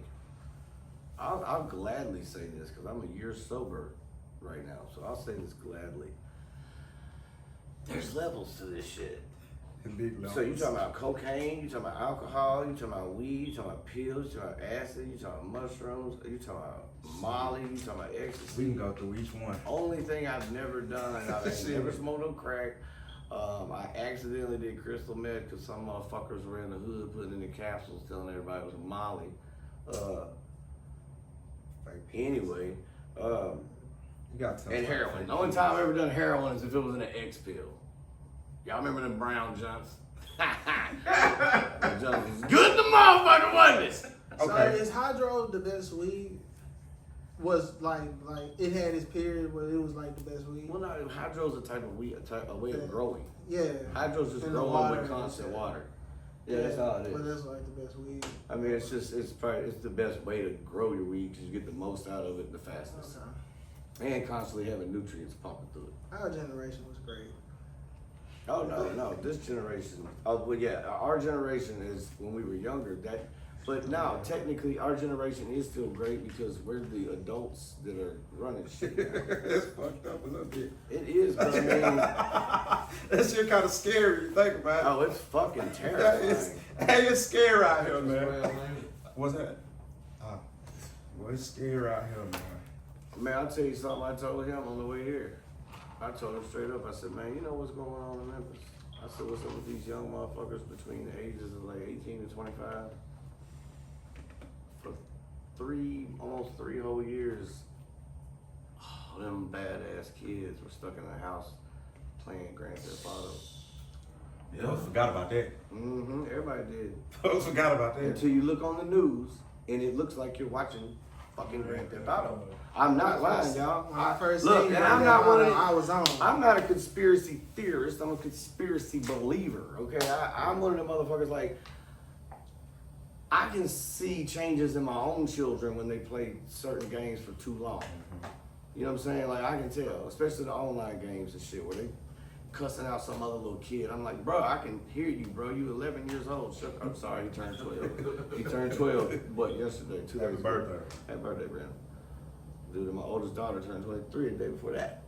I'll gladly say this because I'm a year sober right now, so I'll say this gladly. There's levels to this shit. So you talking about cocaine, you talking about alcohol, you talking about weed, you talking about pills, you talking about acid, you talking about mushrooms, you talking about Molly, you talking about ecstasy. We can go through each one. Only thing I've never done, I've never smoked no crack. I accidentally did crystal meth because some motherfuckers were in the hood putting in the capsules telling everybody it was Molly. Anyway, You got to and heroin. The only time I've ever done heroin is if it was in an X pill. Y'all remember them brown junks? Them junks was good in the motherfucker, wasn't it? So Okay. is hydro the best weed? Was like it had its period where it was like the best weed. Well, no, hydro's a type of weed, a way of growing. Yeah. Hydro's just In the growing water. with constant water. Yeah, that's all it But is. that's like the best weed. I mean, it's the best way to grow your weed because you get the most out of it the fastest. Okay. And constantly having nutrients pumping through it. Our generation was great. Oh no, this generation. Oh well, yeah, our generation is when we were younger. But now technically our generation is still great because we're the adults that are running shit now. It's fucked up a little bit. It is, but I mean, That shit kind of scary. You think about it. oh, it's fucking Yeah, terrifying. it's scary out here, man. Well, What's that? Well, it's scary out here, man. Man, I'll tell you something I told him on the way here. I told him straight up, I said, man, you know what's going on in Memphis? I said, what's up with these young motherfuckers between the ages of like 18 and 25? For almost three whole years, them badass kids were stuck in the house playing Grand Theft Auto. Yeah, I forgot about that. Mm-hmm, everybody did. I forgot about that. Until you look on the news and it looks like you're watching fucking Grand Theft Auto. I'm not lying, y'all. When I first Look, seen and it, I'm not one of I was on. I'm not a conspiracy theorist. I'm a conspiracy believer. Okay, I'm one of the motherfuckers. Like, I can see changes in my own children when they play certain games for too long. You know what I'm saying? Like, I can tell, especially the online games and shit where they cussing out some other little kid. I'm like, bro, I can hear you, bro. You 11 years old. I'm sorry, he turned 12. He turned 12, what, yesterday, 2 days Happy ago. birthday. Happy birthday, Brandon. Dude, my oldest daughter turned 23 the day before that.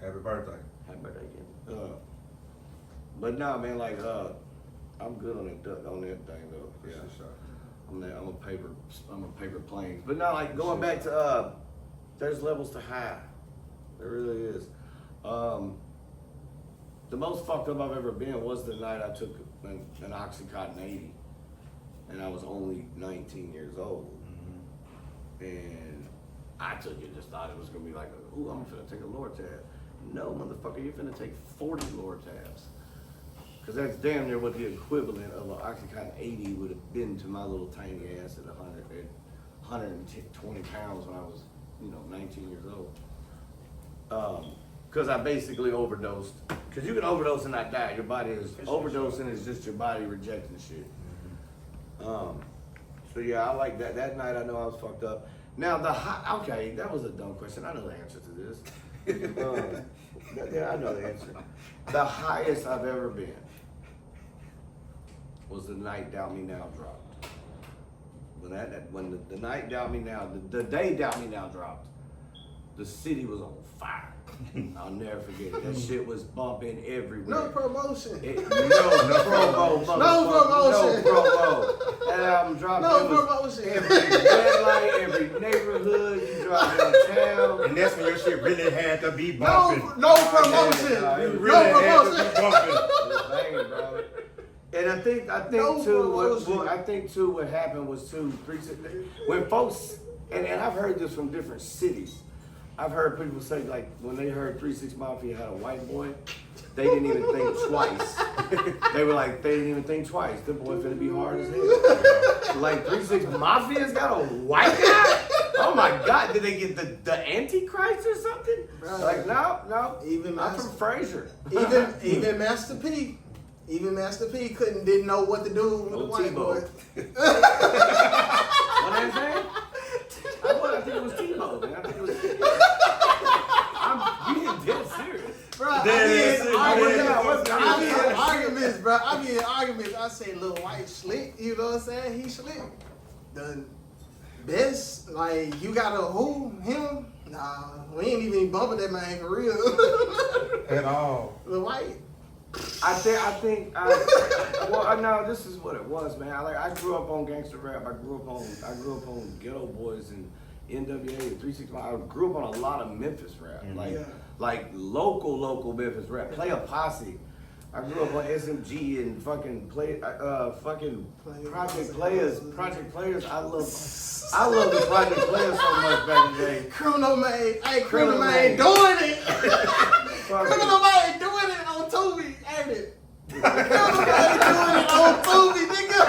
Happy birthday. Happy birthday again. But nah, man, like, I'm good on that thing though. Yeah, I'm a paper plane. But now, like, going back to there's levels to high. There really is. The most fucked up I've ever been was the night I took an Oxycontin 80, and I was only 19 years old, and I took it, just thought it was gonna be like, ooh, I'm finna take a Lortab. No, motherfucker, you're finna take 40 Lortabs. Because that's damn near what the equivalent of an Oxycontin 80 would have been to my little tiny ass at 120 pounds when I was, 19 years old. Because I basically overdosed. Because you can overdose and not die. Your body is overdosing is just your body rejecting shit. So yeah, I like that. That night I know I was fucked up. Now okay, that was a dumb question. I know the answer to this. Yeah, I know the answer. The highest I've ever been was the night Doubt Me Now dropped. When the night Doubt Me Now, the day Doubt Me Now dropped, the city was on fire. I'll never forget it. That shit was bumping everywhere. No promotion. No promo. No promo. That album dropped. No promotion. Every red light, every neighborhood, you drive downtown. And that's when your shit really had to be bumping. No promotion. You really had to be bumping. It was banging, bro. And I think too what happened was when folks and I've heard this from different cities. I've heard people say like when they heard 3 6 Mafia had a white boy, they didn't even think twice. They didn't even think twice. The boy finna be hard as hell. Like 3 6 Mafia's got a white guy? Oh my God, did they get the Antichrist or something? Right. Like no. Even I'm from Fraser. Even Master P. Even Master P didn't know what to do with the white boy. What I'm saying? I think it was Tebow, man. I think it was I'm being dead serious. Bro, I be in arguments, bro. I say Lil White slick, you know what I'm saying? He slick. The best, like, you gotta him? Nah, we ain't even bumping that man for real. At all. Lil White. No, this is what it was, man. I grew up on gangster rap. I grew up on Ghetto Boys and NWA and 3 6 Mafia. I grew up on a lot of Memphis rap, like local Memphis rap. Play a Posse. I grew up on SMG and fucking Project Players. I love the Project Players so much back in the day. Criminal Man doing it. Criminal Man doing it on Tubi, ain't it? Criminal Man doing it on Tubi, nigga.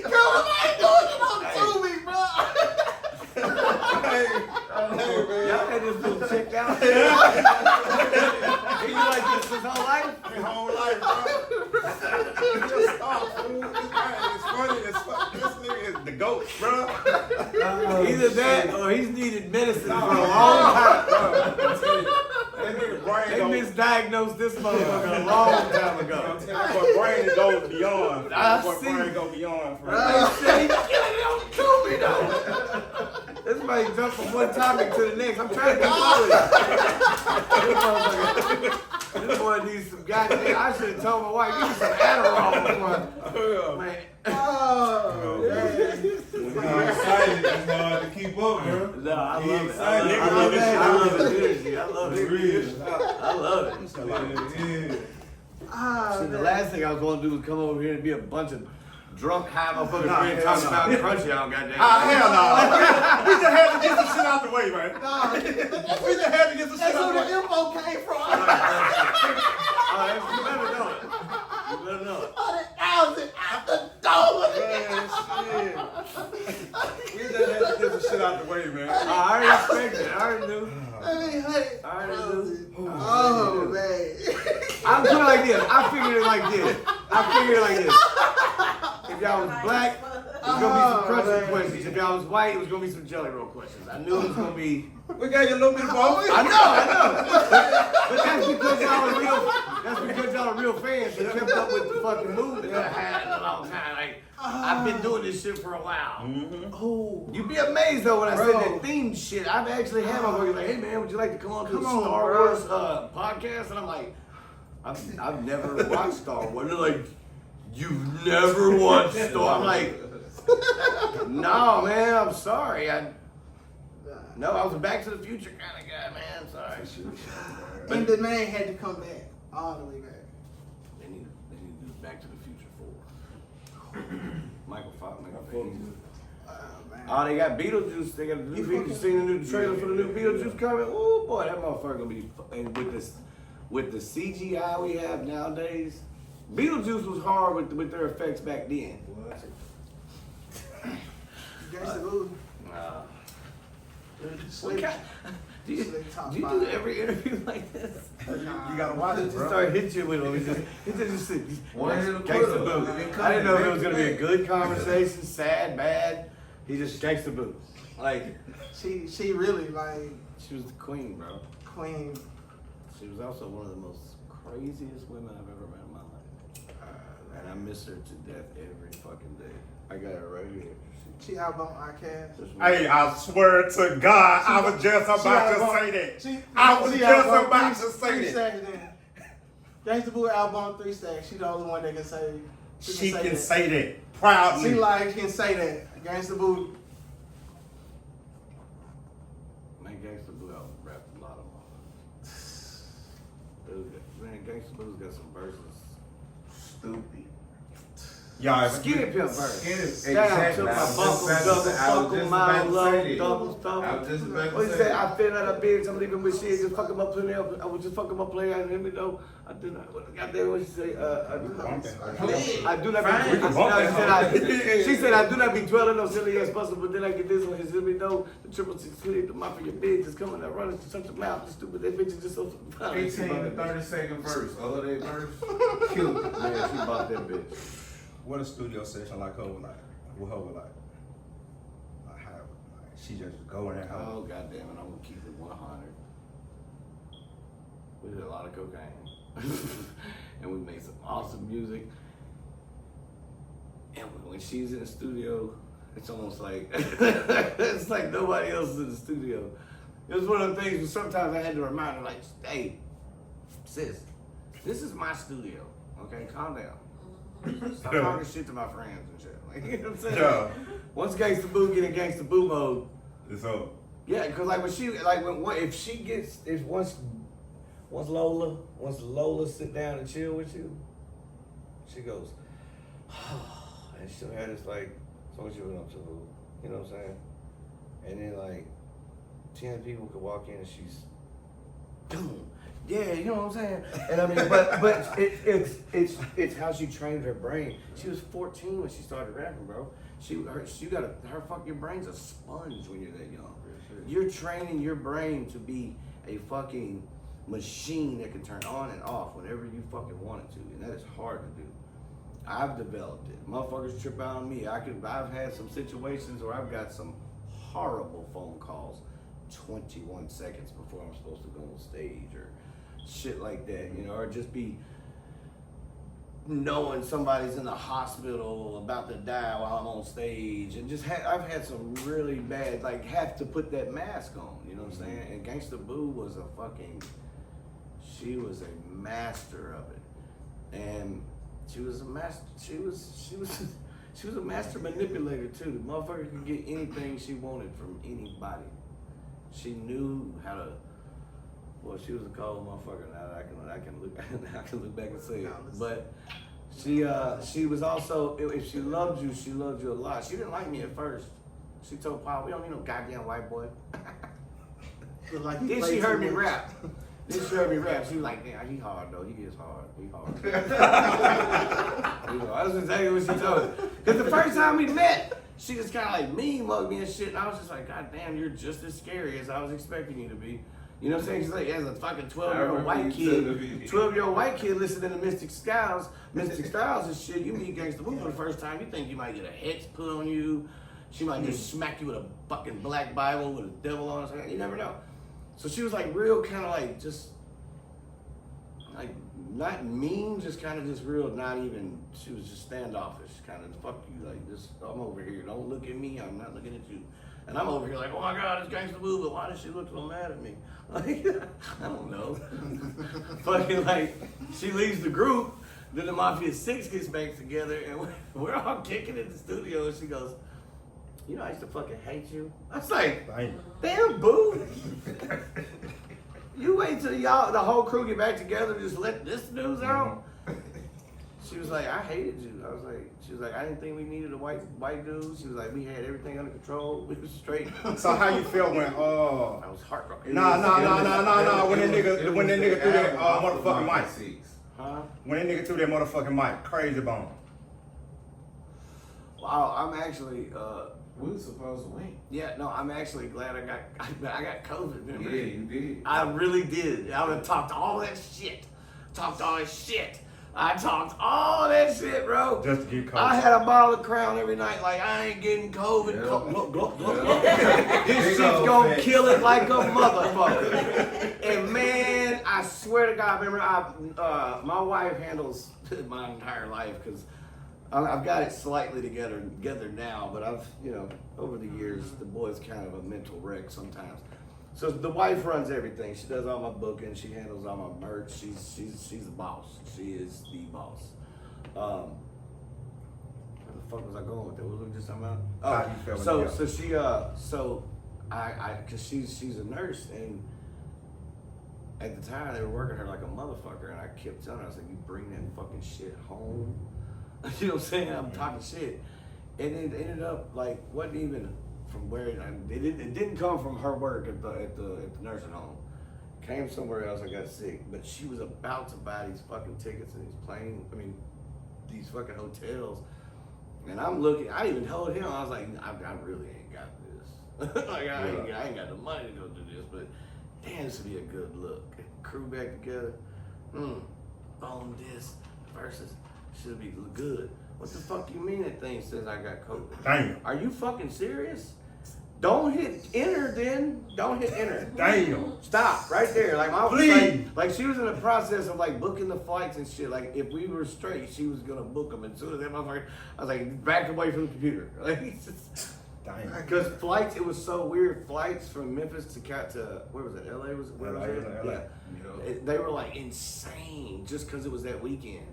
Criminal Man doing it on Tubi, bro. Y'all had this dude checked out. You like this his whole life? His whole life, bro. Just stop, fool. It's funny as fuck. This nigga is the GOAT, bro. Either that or he's needed medicine for a long time, bro. That nigga brain They misdiagnosed this motherfucker a long time ago. But brain goes beyond. What see. brain go beyond for He killing it on Tubi though. This might jump from one topic to the next. I'm trying to get through it. This boy needs some goddamn. I should have told my wife, give me some Adderall before. Man. Oh, man. When you're excited, it's hard to keep up, bro. No, I love it. Excited. I love the energy. I love it. Real. I love it. Yeah. See, the last thing I was going to do was come over here and be a bunch of drunk, high motherfuckers talking about crunchy on goddamn. Hell no. We just had to get the shit out the way, man. Nah, We just had to get the shit that's out where the the way. info came from. You better know it. You better know it. 100,000 out the door. We just had to get the shit out the way, man. I already expected it. I already knew. Hey. I already knew. Oh, man. I'm put it like this. I figured it like this. If y'all was black, it was gonna be some crunchy questions. If y'all was white, it was gonna be some jelly roll questions. I knew it was gonna be. We gave you a little bit of both. I know. But that's because y'all are real fans. You kept up with the fucking movement that I had in a long time. Like, I've been doing this shit for a while. Oh, you'd be amazed though when I said that theme shit. I've actually had my boys like, hey man, would you like to come on to the Star Wars podcast? And I'm like, I've never watched Star Wars. They're like, you've never watched Star? I'm like, no man, I'm sorry. I was a Back to the Future kind of guy, man. Sorry. And the man had to come back all the way back. They need to do Back to the Future 4. Michael Fox. Oh, they got Beetlejuice. They got the new Beetlejuice. Seen the new trailer for the new Beetlejuice coming? Oh boy, that motherfucker gonna be. And with the CGI we have nowadays, Beetlejuice was hard with their effects back then. Gangsta Boo. What kind? Do you do every interview like this? You gotta watch it, Just bro. start hitting you with them. He just sit. One hit a Gangsta quitter. Boo. I didn't know if it was gonna be a good conversation, sad, bad. He just Gangsta Boo. Like She really like she was the queen, bro. queen. She was also one of the most craziest women I've ever met in my life. And I miss her to death every fucking day. I got her right here. She outbound Outcast. Hey, I swear to God, I was just about to say that. I was just about to say that. Gangsta Boo outbound 3 stacks. She the only one that can say. She can say that proudly. She like can say that. Gangsta Boo. Man, Gangsta Boo out rapped a lot of them. Man, Gangsta Boo's got some verses. Stupid. Y'all, Skinny Pimp verse. Exactly. Down to my buckle, double, buckle, mile, low, double, I was just about What to you say say? I feel like a bitch. I'm leaving with shit. Just fuck him up, plenty up. I was just fucking up, playing. I didn't know. I did not. What goddamn? What she say? I do not. She said I do not be dwelling on silly ass bustle, but then I get this one. She let me know the 666, the mafia bitch is coming out running to such a mouth. The stupid that bitch is just so. 18 to 30-second verse. All of that verse. Cute. Man, she bought that bitch. what a studio session like her was like? With her was like how? Like, she just go in that house. Oh goddamn it! I'm gonna keep it 100. We did a lot of cocaine, and we made some awesome music. And when she's in the studio, it's almost like it's like nobody else is in the studio. It was one of the things where sometimes I had to remind her, like, hey, sis, this is my studio. Okay, calm down. Stop talking shit to my friends and shit. Like, you know what I'm saying? Yeah. Once Gangsta Boo get in Gangsta Boo mode, It's up. yeah, because like once Lola sit down and chill with you, she goes, and she'll have this like, so what you been up to, boo? You know what I'm saying? And then like 10 people could walk in and she's, boom. Yeah, you know what I'm saying? And I mean, but it's how she trained her brain. She was 14 when she started rapping, bro. Her fucking brain's a sponge when you're that young. You're training your brain to be a fucking machine that can turn on and off whenever you fucking want it to, and that is hard to do. I've developed it. Motherfuckers trip out on me. I've had some situations where I've got some horrible phone calls 21 seconds before I'm supposed to go on stage or shit like that, you know, or just be knowing somebody's in the hospital about to die while I'm on stage, and I've had some really bad, like, have to put that mask on, you know what I'm saying? And Gangsta Boo was she was a master of it, and she was a master. She was a master manipulator too. The motherfucker could get anything she wanted from anybody. She knew how to. Well, she was a cold motherfucker. Now I can look back and say it. But she was also, if she loved you a lot. She didn't like me at first. She told Paul, we don't need no goddamn white boy. Then she heard me rap. She was like, damn, he hard though. He is hard. He hard. You know, that's exactly what she told me. Because the first time we met, she just kind of like mean mugged me and shit. And I was just like, God damn, you're just as scary as I was expecting you to be. You know what I'm saying? She's like, as a fucking 12-year-old white kid, 12-year-old white kid listening to Mystic Styles and shit. You meet Gangsta Boo for the first time, you think you might get a hex put on you. She might just smack you with a fucking black Bible with a devil on it. You never know. So she was like real kind of like just, like not mean, just kind of just real, not even, she was just standoffish, kind of fuck you, like just, I'm over here, don't look at me, I'm not looking at you. And I'm over here like, oh my God, it's Gangsta Boo, but why does she look so mad at me? Like, I don't know. Fucking like, she leaves the group, then the Mafia 6 gets back together, and we're all kicking in the studio, and she goes, you know, I used to fucking hate you. I was like, damn, Boo. You wait till the whole crew get back together and just let this news out. She was like, I hated you. She was like, I didn't think we needed a white dude. She was like, we had everything under control. We was straight. So how you felt when I was heartbroken. Nah. When that nigga threw that motherfucking mic. Huh? When that nigga threw that motherfucking mic, crazy bone. Wow, I'm actually We were supposed to win. yeah, no, I'm actually glad I got COVID. Yeah, Remember? you did. I really did. I would have talked all that shit. I talked all that shit, bro. Just to get COVID. I had a bottle of Crown every night, like I ain't getting COVID. This shit's gonna kill it like a motherfucker. And man, I swear to God, remember, my wife handles my entire life because I've got it slightly together now, but I've, over the years, the boy's kind of a mental wreck sometimes. So the wife runs everything. She does all my booking. She handles all my merch. She's the boss. She is the boss. Where the fuck was I going with that? What was we just talking about? How you feeling? So she cause she's a nurse, and at the time they were working her like a motherfucker, and I kept telling her, I was like, you bring that fucking shit home. You know what I'm saying? I'm talking shit, and it ended up like wasn't even from where it didn't come from her work at the nursing home. It came somewhere else. I got sick, but she was about to buy these fucking tickets and these fucking hotels, and I'm looking. I even told him, I was like, I really ain't got this. Like I ain't got the money to go do this, but damn, this would be a good look. Crew back together. Bone this versus. Should be good. What the fuck you mean that thing says I got COVID? Damn. Are you fucking serious? Don't hit enter then. Don't hit enter. Damn. Stop right there. Like my Please. like she was in the process of like booking the flights and shit. Like if we were straight, she was gonna book them. And as soon as that motherfucker, I was like, back away from the computer. Like, Damn. because flights, it was so weird. Flights from Memphis to where was it? LA was it? Where was it? LA. Yeah. They were like insane just because it was that weekend.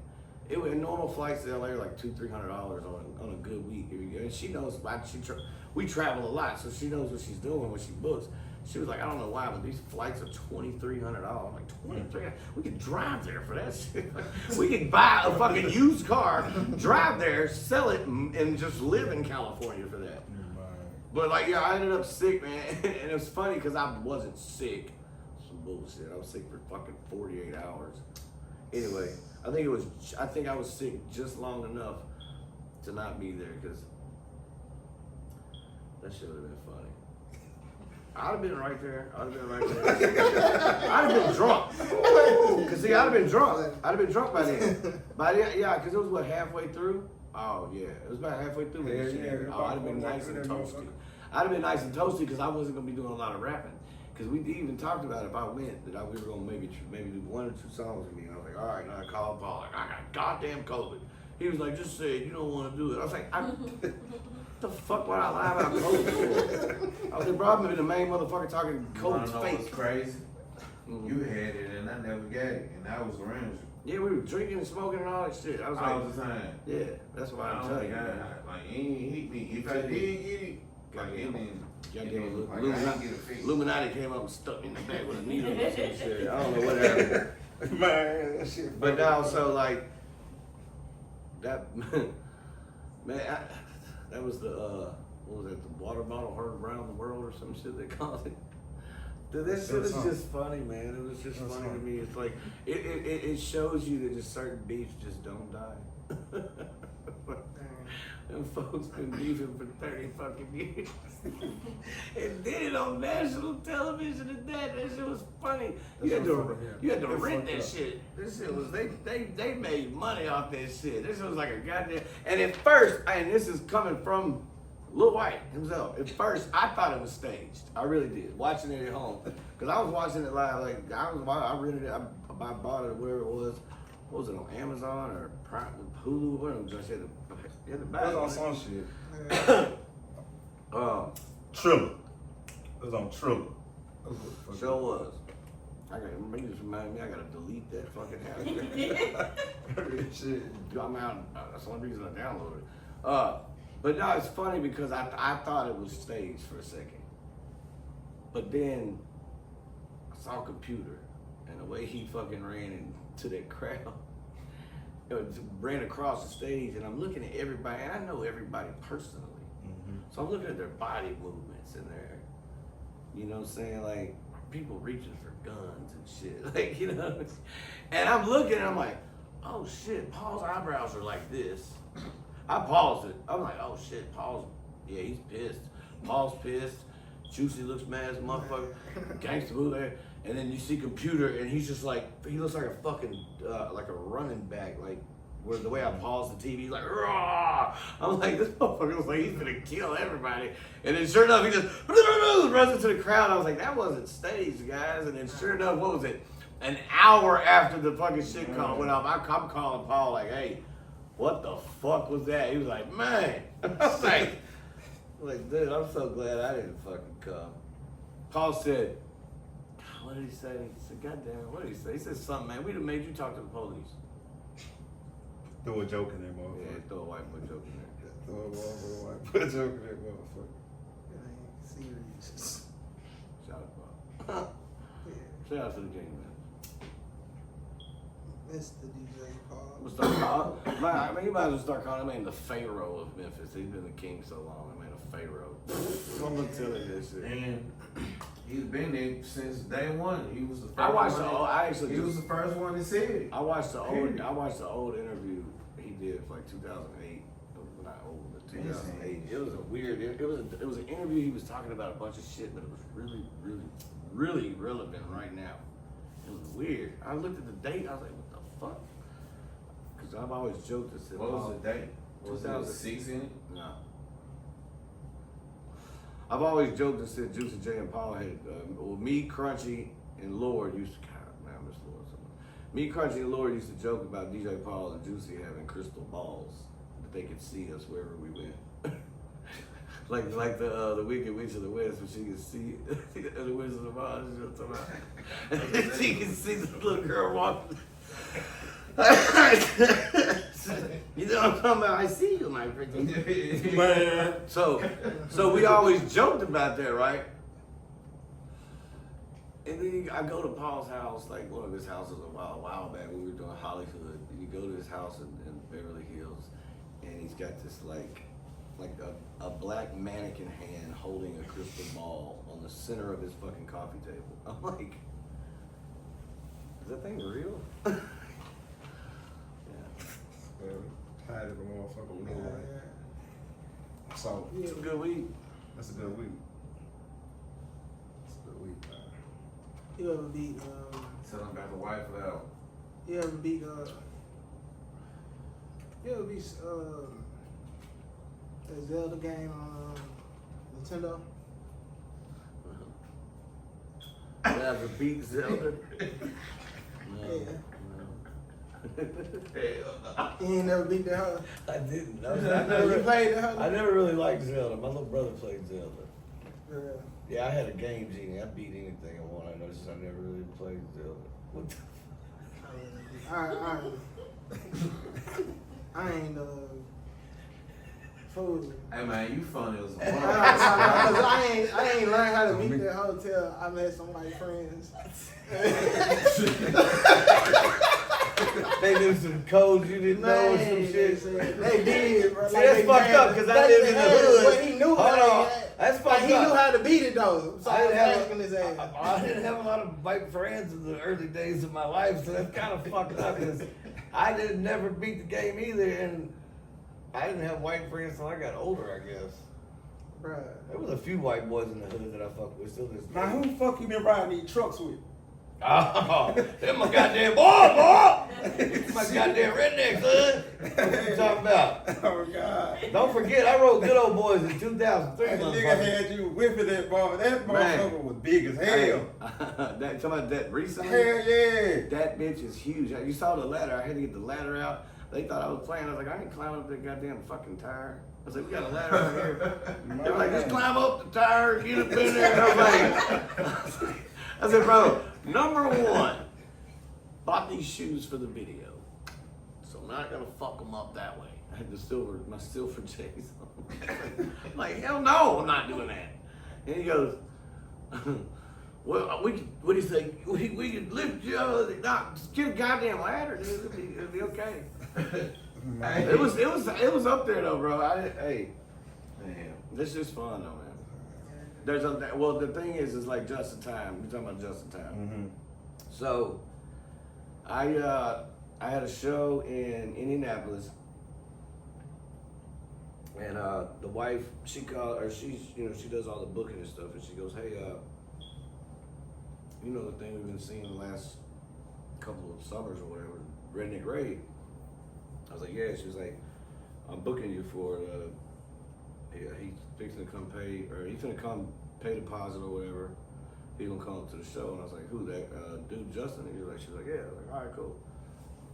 It was normal flights to LA are like $200-300 on a good week. And she knows we travel a lot, so she knows what she's doing when she books. She was like, I don't know why, but these flights are $2,300. I'm like, $2,300? We could drive there for that shit. We could buy a fucking used car, drive there, sell it, and just live in California for that. But like, yeah, I ended up sick, man. And it was funny because I wasn't sick. Some bullshit. I was sick for fucking 48 hours. Anyway, I think I was sick just long enough to not be there because that shit would have been funny. I'd have been right there. I'd have been drunk. Cause see, I'd have been drunk by then. Yeah, cause it was what, halfway through? Oh yeah, it was about halfway through. Oh, I'd have been nice and toasty. I'd have been nice and toasty because I wasn't gonna be doing a lot of rapping. Because we even talked about if I went that we were gonna maybe do 1 or 2 songs with me. And I was like, all right, and I called Paul, like, I got goddamn COVID. He was like, just say it, you don't want to do it. I was like, the fuck would I lie about COVID for? I was like, bro, I've been the main motherfucker talking COVID's fake. What's crazy? You had it and I never got it, and I was around you. Yeah, we were drinking and smoking and all that shit. I was All like, the time. yeah, that's why I'm telling you. Like, you ain't hit me. If I did get it, like, it didn't. Illuminati came up and stuck me in the back with a needle or some shit. I don't know what happened. Man, that shit. But now, so like, that, man, that was the, what was it, the water bottle heard around the world or some shit they called it. Dude, that shit was just funny, man. It was just funny to me. It's like, it shows you that just certain beefs just don't die. And folks been beefing for 30 fucking years. And did it on national television and that shit was funny. You had to rent that shit. This shit was, they made money off that shit. This was like a goddamn, and at first, and this is coming from Lil White himself. At first, I thought it was staged. I really did. Watching it at home. Because I was watching it live, like, I rented it, I bought it wherever it was. What was it, on Amazon or Prime, Hulu? What was I said? It was on some shit. Triller. It was on Triller. Sure was. You just reminded me, I gotta delete that fucking app. Shit. I'm out. That's the only reason I downloaded it. But no, it's funny because I thought it was staged for a second. But then I saw a computer and the way he fucking ran into that crowd. ran across the stage, and I'm looking at everybody, and I know everybody personally. So I'm looking at their body movements and their, you know what I'm saying, like people reaching for guns and shit, like, you know. And I'm looking, and I'm like, oh shit, Paul's eyebrows are like this. I paused it. I'm like, oh shit, Paul's, yeah, he's pissed. Paul's pissed. Juicy looks mad as a motherfucker. Gangsta Boo there. And then you see Computer, and he's just like, he looks like a fucking, like a running back, like, where the way I paused the TV, like, raw. I'm like, this motherfucker looks like he's gonna kill everybody. And then sure enough, he just runs into the crowd. I was like, that wasn't staged, guys. And then sure enough, what was it? An hour after the fucking shit call went off, I'm calling Paul like, hey, what the fuck was that? He was like, man. I was like, dude, I'm so glad I didn't fucking come. Paul said, what did he say? He said, goddamn, what did he say? He said something, man, we'd have made you talk to the police. Throw a joke in there, motherfucker. Yeah, throw a white boy joke in there. Throw a motherfucker, put a joke in there, motherfucker. It ain't serious. Shout out, Paul. Yeah. Shout out to the king, man. Mr. DJ Paul. I'm gonna start calling, I mean, you might as well start calling him the Pharaoh of Memphis. He's been the king so long. I mean, a Pharaoh. I'm gonna tell you this shit. And he's been there since day one. He was the first I watched one. the old, I actually He was the first one that said it. I watched the old interview he did for like 2008. Not old, but 2008. It was a weird. It was an interview. He was talking about a bunch of shit, but it was really relevant right now. It was weird. I looked at the date. I was like, what the fuck? Because I've always joked and said, What was the date? Was it 2006 6 in it? No. I've always joked and said Juicy J and Paul had, well, me, Crunchy, and Lord used to, God, man, I miss Lord so much. Me, Crunchy, and Lord used to joke about DJ Paul and Juicy having crystal balls that they could see us wherever we went. like the Wicked Witch of the West, when she could see the Wizard of Oz, you know what I'm talking about? She could see the little girl walking. You know what I'm talking about? I see you, my pretty Man. So we always joked about that, right? And then I go to Paul's house, like one of his houses a while back when we were doing Hollywood. And you go to his house in Beverly Hills, and he's got this like a black mannequin hand holding a crystal ball on the center of his fucking coffee table. I'm like, is that thing real? Tired of the motherfucker with no light. So, It's a good week. that's a good week. It's a good week, man. You ever beat Tell him about the wife out. you ever beat that Zelda game on Nintendo? You ever beat Zelda? Yeah. You ain't never beat that hoe? I didn't. You played that hoe? I never really liked Zelda. My little brother played Zelda. Yeah. Yeah, I had a game genie. I beat anything I want. I noticed I never really played Zelda. What the I ain't fool. Hey man, you funny as a I ain't learned how to beat that hoe till I met some white friends. They knew some codes you didn't know or some shit. They did, bro. See, that's fucked up because I lived in the hood. But he knew how to That's fucked he knew up. how to beat it though. So I was asking his ass. I didn't have a lot of white friends in the early days of my life, so that's kind of fucked up because I didn't never beat the game either, and I didn't have white friends till I got older, I guess. Bruh. There was a few white boys in the hood that I fucked with still this day. Now, who the fuck you been riding these trucks with? Oh, they're my goddamn boy! My goddamn redneck, son. What you talking about? Oh, God. Don't forget, I wrote Good Old Boys in 2003. That nigga motherfucker. had you whipping that bar. That motherfucker was big as hell. Talking about that recently? Hell yeah. That bitch is huge. You saw the ladder. I had to get the ladder out. They thought I was playing. I was like, I ain't climbing up that goddamn fucking tire. I was like, we got a ladder out here. They were like, just climb up the tire, get up in there. And I was like, I said, bro, number one, bought these shoes for the video. So I'm not gonna fuck them up that way. I had my silver J's on. I'm like, hell no, I'm not doing that. And he goes, Well, we could, what do you think? We could lift you up. Just get a goddamn ladder, dude. It'll be okay. It was up there though, bro. Hey, man, this is fun though, man. Well, the thing is like just in time. You're talking about just in time. Mm-hmm. So, I had a show in Indianapolis, and the wife, she called, or she does all the booking and stuff, and she goes, hey, you know the thing we've been seeing the last couple of summers or whatever, Redneck Rave. I was like, yeah. She was like, I'm booking you for he's fixing to come pay, or he's gonna come pay deposit or whatever. He's gonna come up to the show. And I was like, who, that dude Justin? And she was like, yeah. I was like, all right, cool.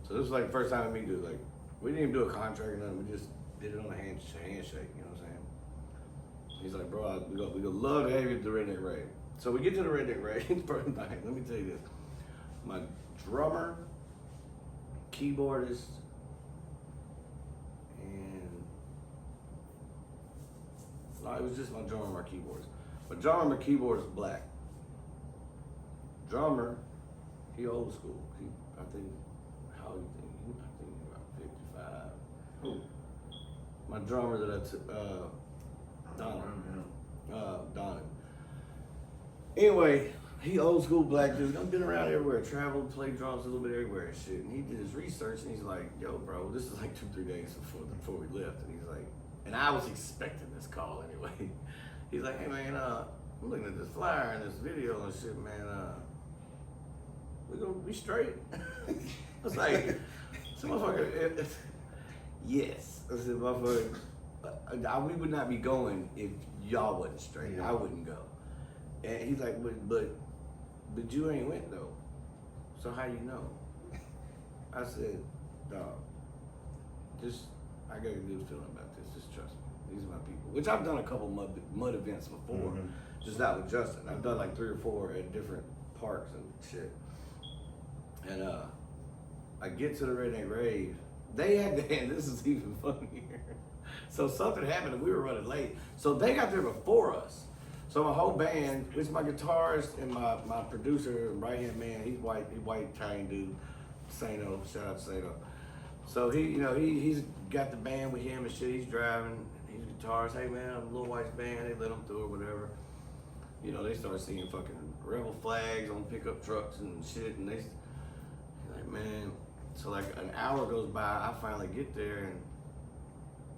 So this was like the first time me do, like, we didn't even do a contract or nothing. We just did it on a handshake, you know what I'm saying? He's like, bro, we go love to have you at the Redneck Rave. So we get to the Redneck Rave first night. Let me tell you this. My drummer, keyboardist, and no, it was just my drummer and my keyboardist. My drummer and my keyboardist is black. Drummer, he old school. I think, how old do you think? I think he's about 55. Who? My drummer that I took, Donovan. Anyway, he old school black dude. I've been around everywhere, traveled, played drums a little bit everywhere and shit. And he did his research and he's like, yo, bro, this is like 2-3 days before we left. And he's like, and I was expecting this call anyway. He's like, hey man, I'm looking at this flyer and this video and shit, man. We gonna be straight. I was like, so motherfucker, yes. I said, motherfucker, we would not be going if y'all wasn't straight. Yeah. I wouldn't go. And he's like, but you ain't went though. So how you know? I said, dog, I got a good feeling about this. Just trust me. These are my people. Which I've done a couple mud events before, just not with Justin. I've done like 3 or 4 at different parks and shit. And I get to the Redneck Rave. They had to, and this is even funnier. So something happened and we were running late. So they got there before us. So my whole band, which is my guitarist and my producer, right-hand man, he's white Italian dude, Sano, shout out to Sano. So he's got the band with him and shit, he's driving, he's a guitarist, hey man, I'm Lil White's band, they let him through or whatever. You know, they start seeing fucking rebel flags on pickup trucks and shit, and they like, man, so like an hour goes by, I finally get there, and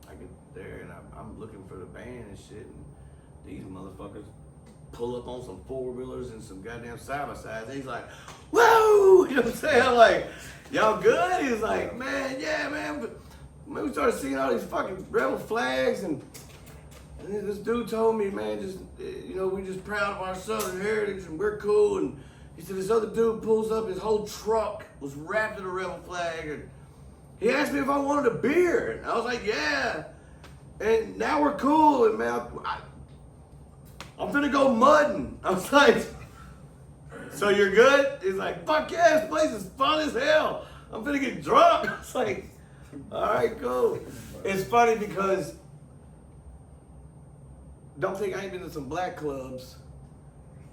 I get there, and I'm looking for the band and shit, and these motherfuckers pull up on some 4-wheelers and some goddamn side-by-sides, and he's like, whoa, you know what I'm saying? I'm like, y'all good? He's like, man, yeah, man, but man, we started seeing all these fucking rebel flags, and this dude told me, man, just, we just proud of our Southern heritage, and we're cool, and he said this other dude pulls up, his whole truck was wrapped in a rebel flag, and he asked me if I wanted a beer, and I was like, yeah, and now we're cool, and man, I'm finna go mudding. I was like, so you're good? He's like, fuck yeah, this place is fun as hell. I'm finna get drunk. I was like, all right, cool. It's funny because don't think I ain't been to some black clubs.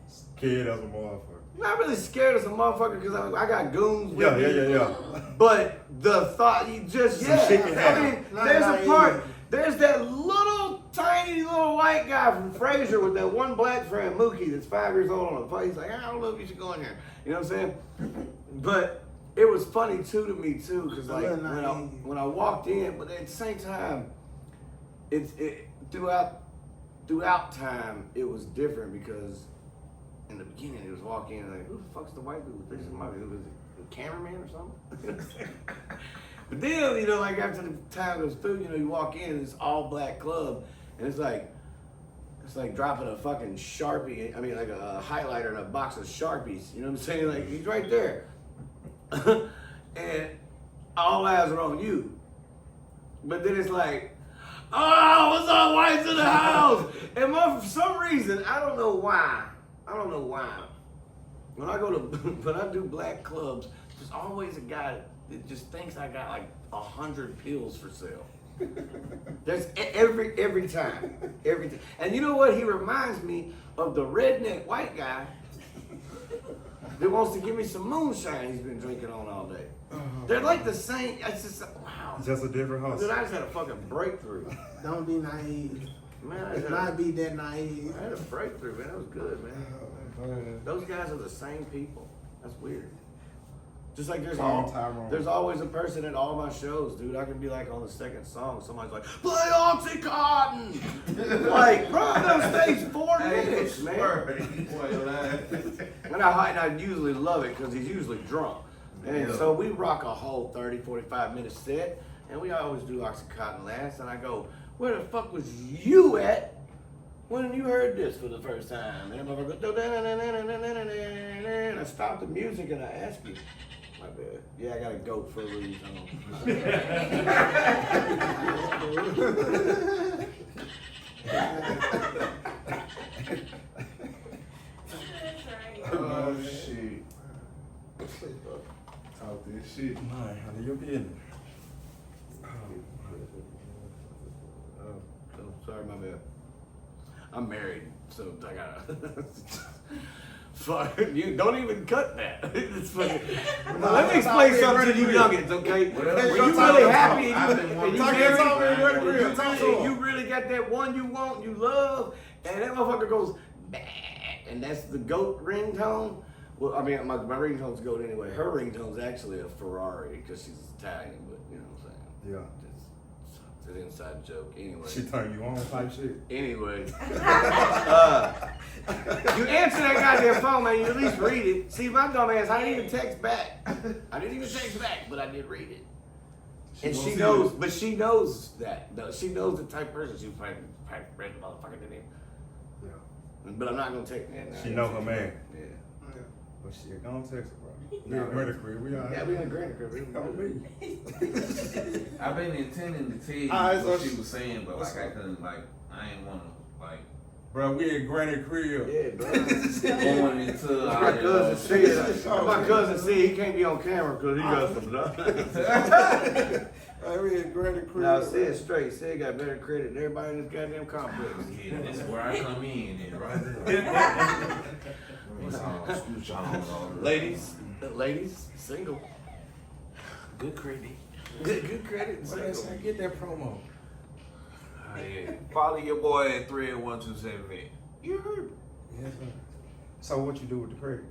Scared as a motherfucker. Not really scared as a motherfucker because I got goons with me. Yeah. But the thought, you just, shit can happen. There's a part, there's that tiny little white guy from Fraser with that one black friend, Mookie, that's 5 years old on the phone. He's like, I don't know if you should go in here. You know what I'm saying? But it was funny too to me too, because like when I walked in, but at the same time, throughout time it was different because in the beginning it was walking in like, who the fuck's the white dude? This is my dude. Was it a cameraman or something? But then, like after the time goes through, you walk in and it's all black club. And it's like dropping a fucking Sharpie, like a highlighter in a box of Sharpies, you know what I'm saying? Like, he's right there. And all eyes are on you. But then it's like, oh, what's up, whites in the house? And for some reason, I don't know why. When I do black clubs, there's always a guy that just thinks I got like 100 pills for sale. That's every time. And you know what? He reminds me of the redneck white guy that wants to give me some moonshine he's been drinking on all day. They're like the same. It's just, wow. Just a different host. Dude, I just had a fucking breakthrough. Don't be naive. Man, Do not be that naive. I had a breakthrough, man. That was good, man. Those guys are the same people. That's weird. Just like there's always a person at all my shows, dude. I can be like on the second song, somebody's like, play Oxycontin! Like, bro, I'm on stage 4 minutes, man. And I usually love it because he's usually drunk. And so we rock a whole 30, 45 minute set, and we always do Oxycontin last, and I go, where the fuck was you at when you heard this for the first time? And I'm like, and I stopped the music and I asked you. My bad. Yeah, I got a goat for a reason. Oh shit. Talk this shit. Man, how you been? Oh, sorry, my bad. I'm married, so I gotta. Fuck, you don't even cut that. It's funny. Now, let me explain something to you youngins, okay? When you really happy and you really got that one you want, you love, and that motherfucker goes, bah, and that's the goat ringtone. Well, I mean, my ringtone's goat anyway. Her ringtone's actually a Ferrari because she's Italian, but you know what I'm saying? Yeah. It's an inside joke. Anyway. She turned you on type shit. Anyway. You answer that goddamn phone, man. You at least read it. See, my dumb ass, I didn't even text back. But I did read it. And she knows, but she knows that. She knows the type of person she probably read the motherfucker didn't even. Yeah. But I'm not gonna text that. She know her man. Yeah. But shit, go on text her, bro. We in Granny crib. We all right. Yeah, we in Granny crib. On me. I've been intending to tell you what she was saying, but like I couldn't, like, I ain't want to, like. Bro, we in Granny crib. Yeah, bro. Going into my cousin see he can't be on camera because he got some stuff. Hey, we in Granny crib. Now, Sid straight. Sid got better credit than everybody in this goddamn complex. Yeah, that's where I come in, and right Ladies, single. Good credit. Good credit. Single. Get that promo. yeah. Follow your boy at 31278. You heard. Yes, sir. So what you do with the credit?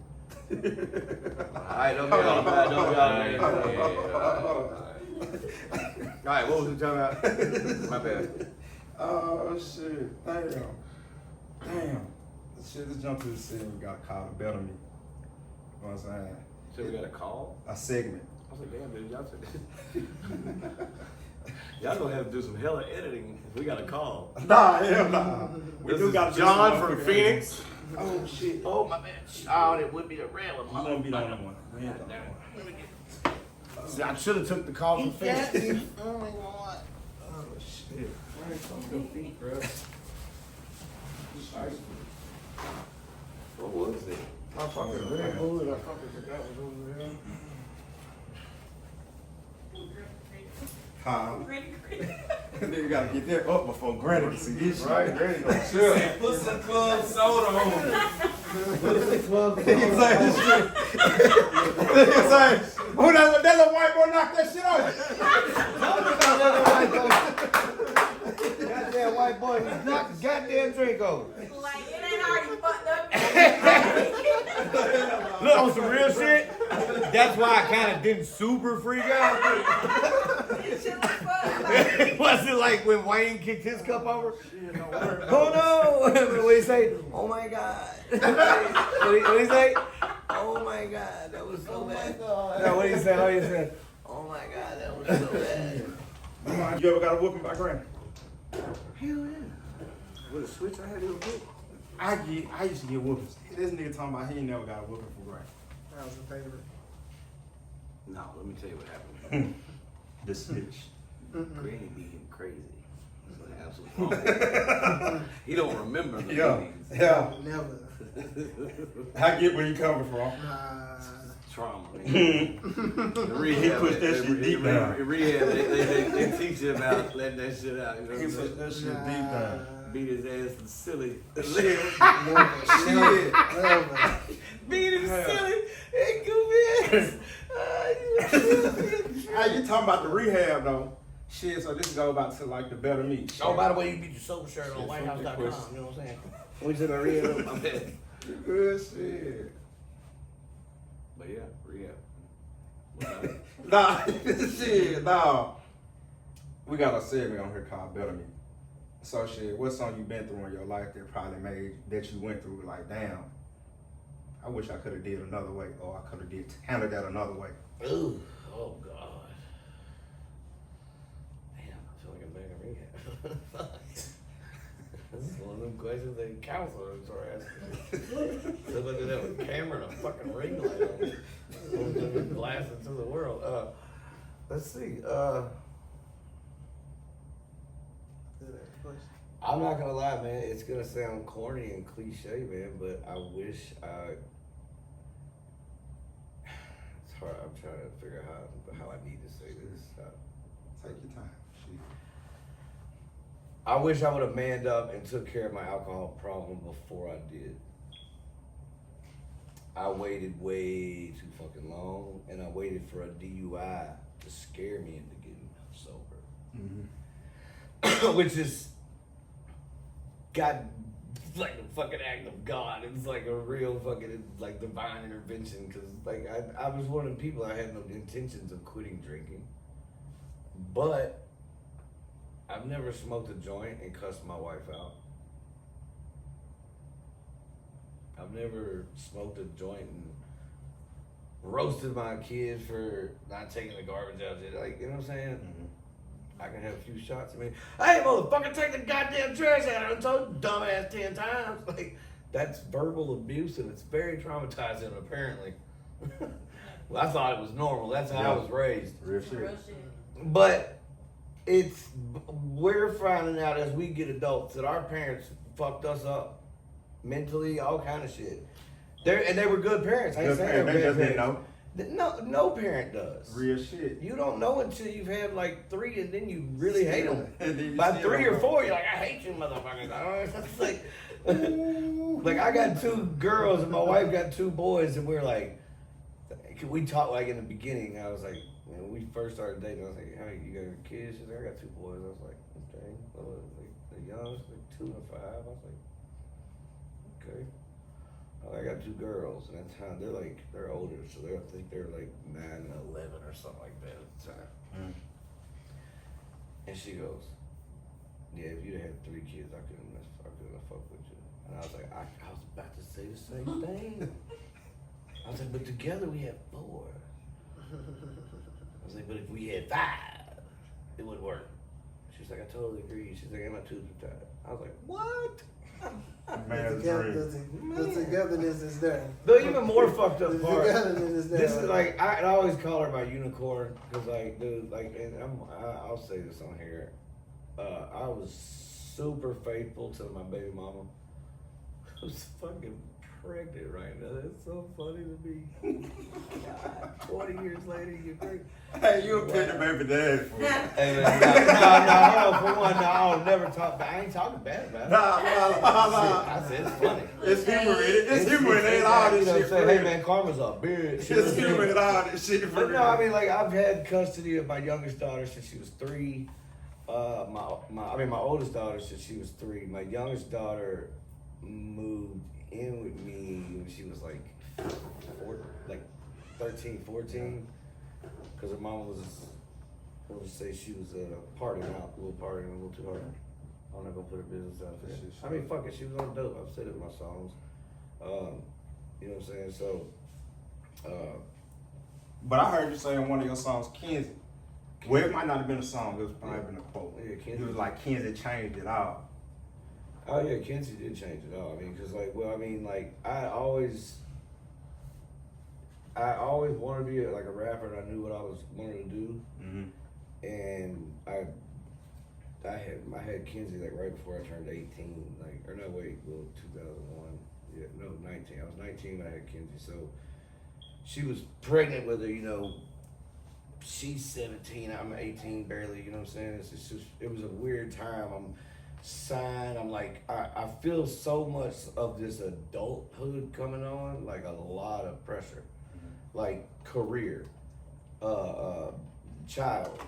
Alright, don't be all bad. Don't be all bad. Alright, what was we talking about? My bad. Oh shit! Damn! Shit, let's jump to the scene. We got called a better me. You know what I'm saying? So we got a call? A segment. I was like, damn, dude, y'all said y'all gonna have to do some hella editing if we got a call. Nah, hell nah. We This do is got John from Phoenix. Oh shit. Oh my bad. Oh, it would be the rail. You gonna be the only one. We ain't the only one. I should have took the call from Phoenix. Oh my god. Oh shit. What was it? I fucking Red Bull and I fucking forgot what was over there. Huh? Nigga gotta get that up before Granny can see this shit. Right, Granny gonna Put some club soda on. Nigga say this shit. Nigga say, who that little white boy knocked that shit over? Goddamn white boy, he knocked the goddamn drink over. Like, it ain't already fucked up. Look, on some real shit, that's why I kind of didn't super freak out. Shit was fucked. Was it like when Wayne kicked his cup over? Oh no! What did he say? Oh my god! What did he say? Oh my god, that was so bad. No, what did he say? How did he say? Oh my god, that was so bad. You ever got a whooping by Granny? Hell yeah! With a switch, I had to go. I used to get whoopings. This nigga talking about he ain't never got a whooping from Granny. That was a favorite. No, let me tell you what happened. The snitch. Granny being crazy. That's an absolute He don't remember the meetings. Yeah. Never. I get where you coming from. Nah. Trauma. He pushed that shit deep down. In rehab, they teach you about letting that shit out. You know He what I'm pushed that shit deep down. beat his ass and silly. Shit. Beat him silly. Hey, goofy ass. Hey, you talking about the rehab though? Shit, so this go about to like the better me. Oh, by the way, you beat your sober shirt on Shit, WhiteHouse.com. fucking You know what I'm saying? We said I rehab. I'm dead. Good shit. But yeah, rehab. Nah, shit, nah. We got a segment on here called Better Me. So shit, what song you been through in your life that probably made that you went through like, damn, I wish I could have did another way, or I could have handled that another way. Ooh, oh God. Damn, I feel like I'm back in rehab. This is one of them questions that counselors are asking. Look like they have a camera and a fucking ring light on it. Blasting through the world. Let's see. I'm not gonna lie, man. It's gonna sound corny and cliche, man, but I wish I. It's hard. I'm trying to figure out how I need to say this. Take your time. Shit. I wish I would have manned up and took care of my alcohol problem before I did. I waited way too fucking long, and I waited for a DUI to scare me into getting sober. Mm-hmm. Which is God, like a fucking act of God. It's like a real fucking like divine intervention. Cause like I was one of the people, I had no intentions of quitting drinking, but I've never smoked a joint and cussed my wife out. I've never smoked a joint and roasted my kids for not taking the garbage out. Like, you know what I'm saying? Mm-hmm. I can have a few shots. I mean, hey, motherfucker, take the goddamn trash out. I told you, dumbass 10 times. Like, that's verbal abuse, and it's very traumatizing, apparently. Well, I thought it was normal. That's how I was raised. Real shit. Real shit. But we're finding out as we get adults that our parents fucked us up mentally, all kind of shit. They were good parents. I ain't Good saying parent, they they were just bad didn't know. parents. No parent does. Real shit. You don't know until you've had like 3, and then you really hate them. And then you By still 3 don't or know. 4, you're like, I hate you, motherfuckers. I don't know. It's like, like I got 2 girls and my wife got 2 boys, and we're like, we talked like in the beginning. I was like, when we first started dating, I was like, hey, you got kids? She's like, I got 2 boys. I was like, okay. Well, like, the youngest, like 2 and 5. I was like, okay. I got 2 girls, and at the time they're older, so I think they're like 9 and 11 or something like that at the time. And she goes, "Yeah, if you'd had 3 kids, I couldn't have fucked with you." And I was like, I was about to say the same thing. I was like, but together we had 4. I was like, but if we had 5, it would work. She's like, I totally agree. She's like, my tubes are tied. I was like, what? Man, The togetherness is there. The even more fucked up The part. togetherness is there. This is like I always call her my unicorn because like dude like and I'll say this on here. I was super faithful to my baby mama. Who's fucking pregnant right now. That's so funny to me. God, 20 years later, you're pregnant. Hey, you a picture baby dad for me. Hey man, no, hold on. For one, no, I'll never talk. I ain't talking bad about it. Nah. I said it's funny. It's humor in it. It's humor in it. Ain't all You this know what shit I'm for saying? Hey real. man, karma's a bitch. It's humor in all this shit for But real. no, I mean, like I've had custody of my youngest daughter since she was 3. My oldest daughter since she was 3. My youngest daughter moved in with me when she was like 13, 14, because her mom was, we'll just say she was partying out, a little too hard. I'm not gonna put her business out there. I mean, fuck it, she was on dope. I've said it in my songs. You know what I'm saying? So, But I heard you say in one of your songs, Kenzie. Well, it might not have been a song. It was probably been a quote. Yeah, Kenzie. It was like Kenzie changed it all. oh yeah, Kenzie did change it all. I mean, cause like, I always wanted to be like a rapper, and I knew what I wanted to do. Mm-hmm. And I had Kenzie like right before I turned 18, 2001. Yeah, no, 19. I was 19 when I had Kenzie. So she was pregnant with her, you know. She's 17, I'm 18 barely, you know what I'm saying? It was a weird time. I'm sign. I'm like, I feel so much of this adulthood coming on, like a lot of pressure, like career, child.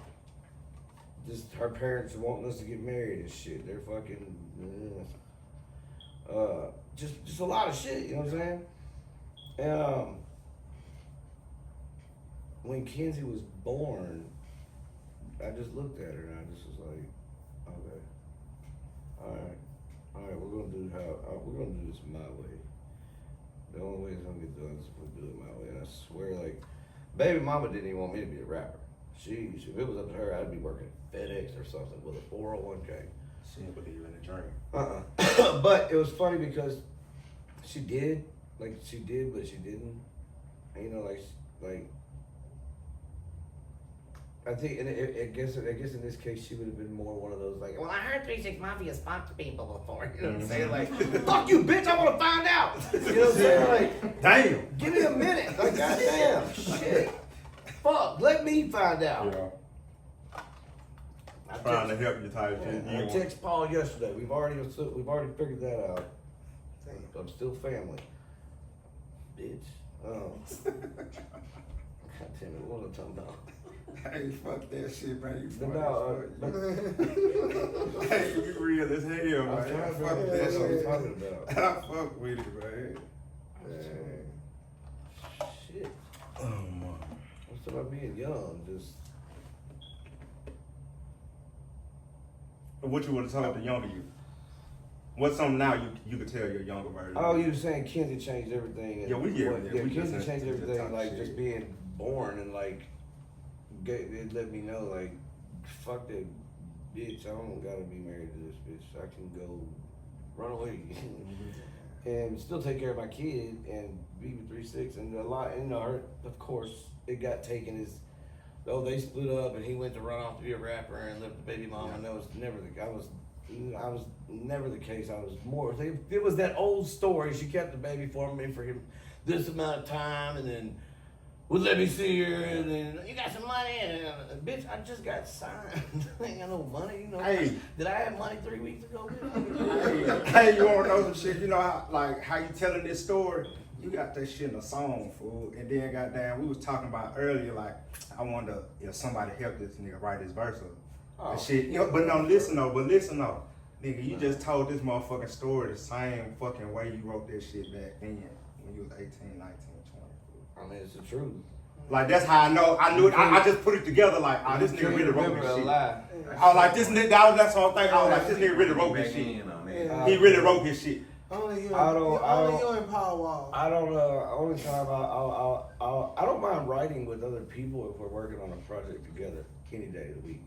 Just her parents wanting us to get married and shit. They're fucking, just a lot of shit. You know what I'm saying? And when Kenzie was born, I just looked at her and I just was like, okay, all right, we're gonna do this my way. The only way it's gonna get done is if we do it my way. And I swear, like, baby mama didn't even want me to be a rapper. If it was up to her, I'd be working at FedEx or something with a 401k. She didn't believe in the dream. But it was funny because she did, but she didn't. And, you know, like. I think, and I guess in this case, she would have been more one of those like, well, I heard 3 6 Mafia's fucked people before. You know what I'm saying? Like, fuck you, bitch! I want to find out. You know what I'm saying? Like, damn. Give me a minute. Like, goddamn, shit. Fuck, let me find out. Yeah. Trying to help you type shit. I text Paul yesterday. We've already figured that out. I'm still family, bitch. God damn it, what am I talking about? Hey, fuck that shit, man. You fuck But hey, you real as hell, man. I'm trying to Fuck figure out that what I'm shit. talking about. I fuck with it, man. Shit. Oh, man. What's about being young? Just. What you would have told the younger you? What's something now you could tell your younger version? Oh, you were saying Kenzie changed everything. And we Kenzie changed everything. Like shit. just being born and like, it let me know like, fuck that bitch. I don't gotta be married to this bitch. I can go run away and still take care of my kid and be with 3 6 and a lot. And her, of course, it got taken as. Oh, they split up and he went to run off to be a rapper and left the baby mom. And that was never I was never the case. I was more. It was that old story. She kept the baby for me for him this amount of time, and then would let me see her, and then you got some money, and bitch, I just got signed. I ain't got no money, you know. Hey. Did I have money 3 weeks ago? Hey, you wanna know some shit? You know how you telling this story? You got that shit in a song, fool. And then goddamn, we was talking about earlier, like, I wonder if somebody helped this nigga write his verse and shit. You know, but listen though. Nigga, you just told this motherfucking story the same fucking way you wrote that shit back then when you was 18, 19, 20. I mean, it's the truth. Like, that's how I know. I knew it. I just put it together like, oh, this nigga really wrote this shit. I was like, this nigga, that's the whole thing. I was like, this nigga really wrote his shit. He really wrote his shit. Only you I and Paul Wall. I don't only time I don't mind writing with other people if we're working on a project together any day of the week.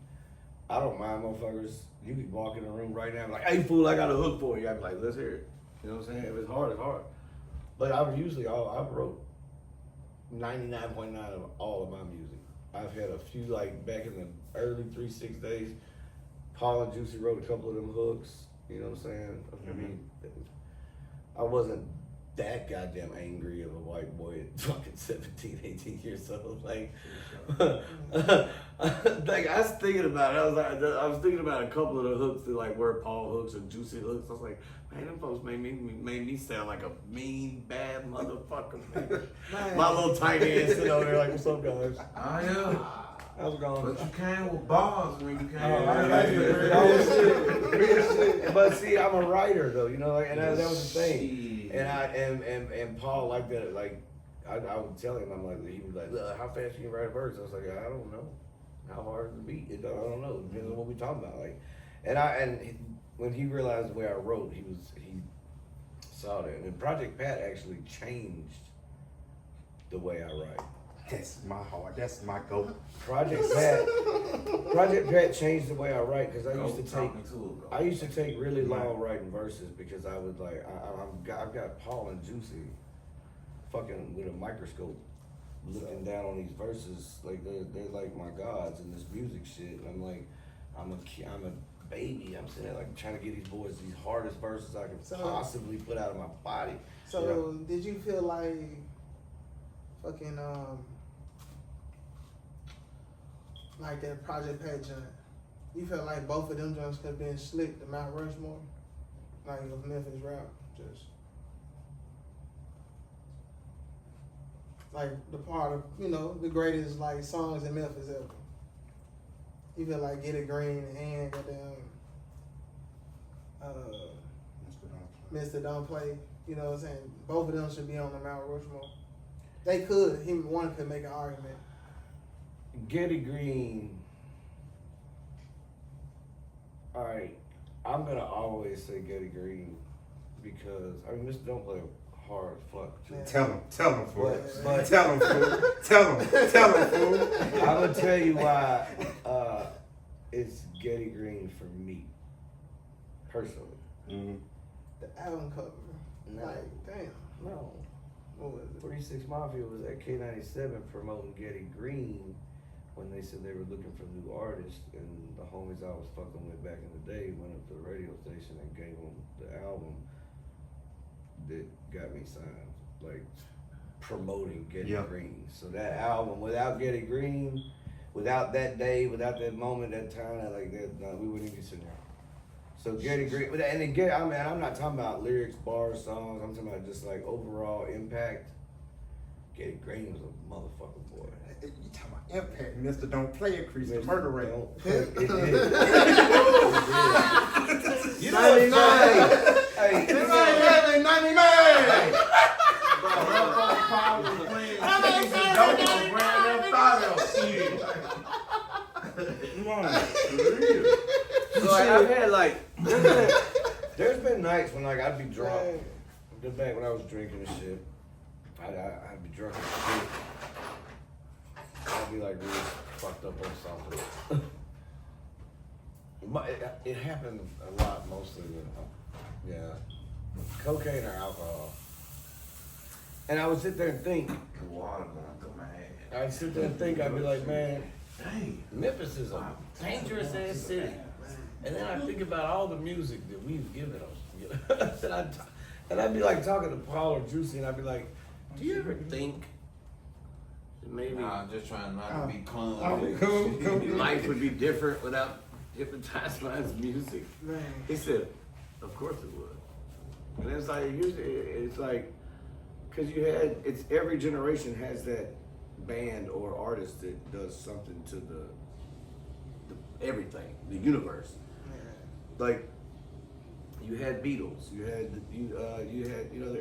I don't mind, motherfuckers. You could walk in the room right now and be like, hey fool, I got a hook for you. I'd be like, let's hear it. You know what I'm saying? If it's hard, it's hard. But I wrote 99.9 of all of my music. I've had a few, like back in the early 3 6 days, Paul and Juicy wrote a couple of them hooks. You know what I'm saying? I mean, I wasn't that goddamn angry of a white boy at fucking 17, 18 years old. Like, like I was thinking about it. I was thinking about a couple of the hooks that like were Paul hooks or Juicy hooks. I was like, man, them folks made me sound like a mean, bad motherfucker. Man. My little tiny ass sitting over there like, what's up, guys? Oh yeah. How's it going? But you came with bars when you came. But see, I'm a writer though, you know, like, and that was the thing. And and Paul liked that. Like, I would tell him, I'm like, he was like, look, how fast you can write a verse? I was like, I don't know. How hard is the beat? I don't know. It depends on what we talking about. Like, when he realized the way I wrote, he saw that. And Project Pat actually changed the way I write. That's my heart. That's my goal. Project Pat changed the way I write because I used to take really long writing verses because I was like, I've got Paul and Juicy fucking with a microscope looking down on these verses like they're like my gods in this music shit, and I'm like, I'm a baby. I'm sitting there like trying to get these boys these hardest verses I can possibly put out of my body. So did you feel like fucking like that Project Pat joint You felt like both of them joints could have been slick to Mount Rushmore? Like if Memphis rap, just like the part of, you know, the greatest like songs in Memphis ever. You feel like Get It Green and goddamn Mr. Don't Play. You know what I'm saying? Both of them should be on the Mount Rushmore. They could. One could make an argument. Get It Green. All right, I'm gonna always say Get It Green because I mean Mr. Don't Play hard as fuck too. Tell him, fool. But Tell him, fool. Tell him, fool. I'm gonna tell you why it's Get It Green for me, personally. Mm-hmm. The album cover. No. Like, damn. No. What was it? 36 Mafia was at K97 promoting Get It Green when they said they were looking for new artists, and the homies I was fucking with back in the day went up to the radio station and gave them the album that got me signed, like promoting Get It Green. So that album, without Get It Green, without that day, without that moment, that time, like that, no, we wouldn't even be sitting here. So Get It Green, and again, I mean, I'm not talking about lyrics, bars, songs. I'm talking about just like overall impact. Get It Green was a motherfucking boy. You talking about impact, Mr. Don't Play increase the murder rate. It did. You know what's funny? Hey, It's like 99. So I've had like, there's been nights when like I'd be drunk. Just back when I was drinking and shit, I'd be drunk as shit. I'd be like really fucked up on something. It happened a lot, mostly with cocaine or alcohol. And I would sit there and think. Water going through my head. I'd sit there and think. I'd be like, man, Dang. Memphis is a dangerous ass city. And then I think about all the music that we've given them. You know? and I'd be like talking to Paul or Juicy, and I'd be like, do you ever think that maybe Nah, I'm just trying not to be calm. life would be different without Hypnotize Mind's music? Man. He said, of course it would. And it's like, it's like, cause it's every generation has that band or artist that does something to the everything, the universe. Like, you had Beatles, you had,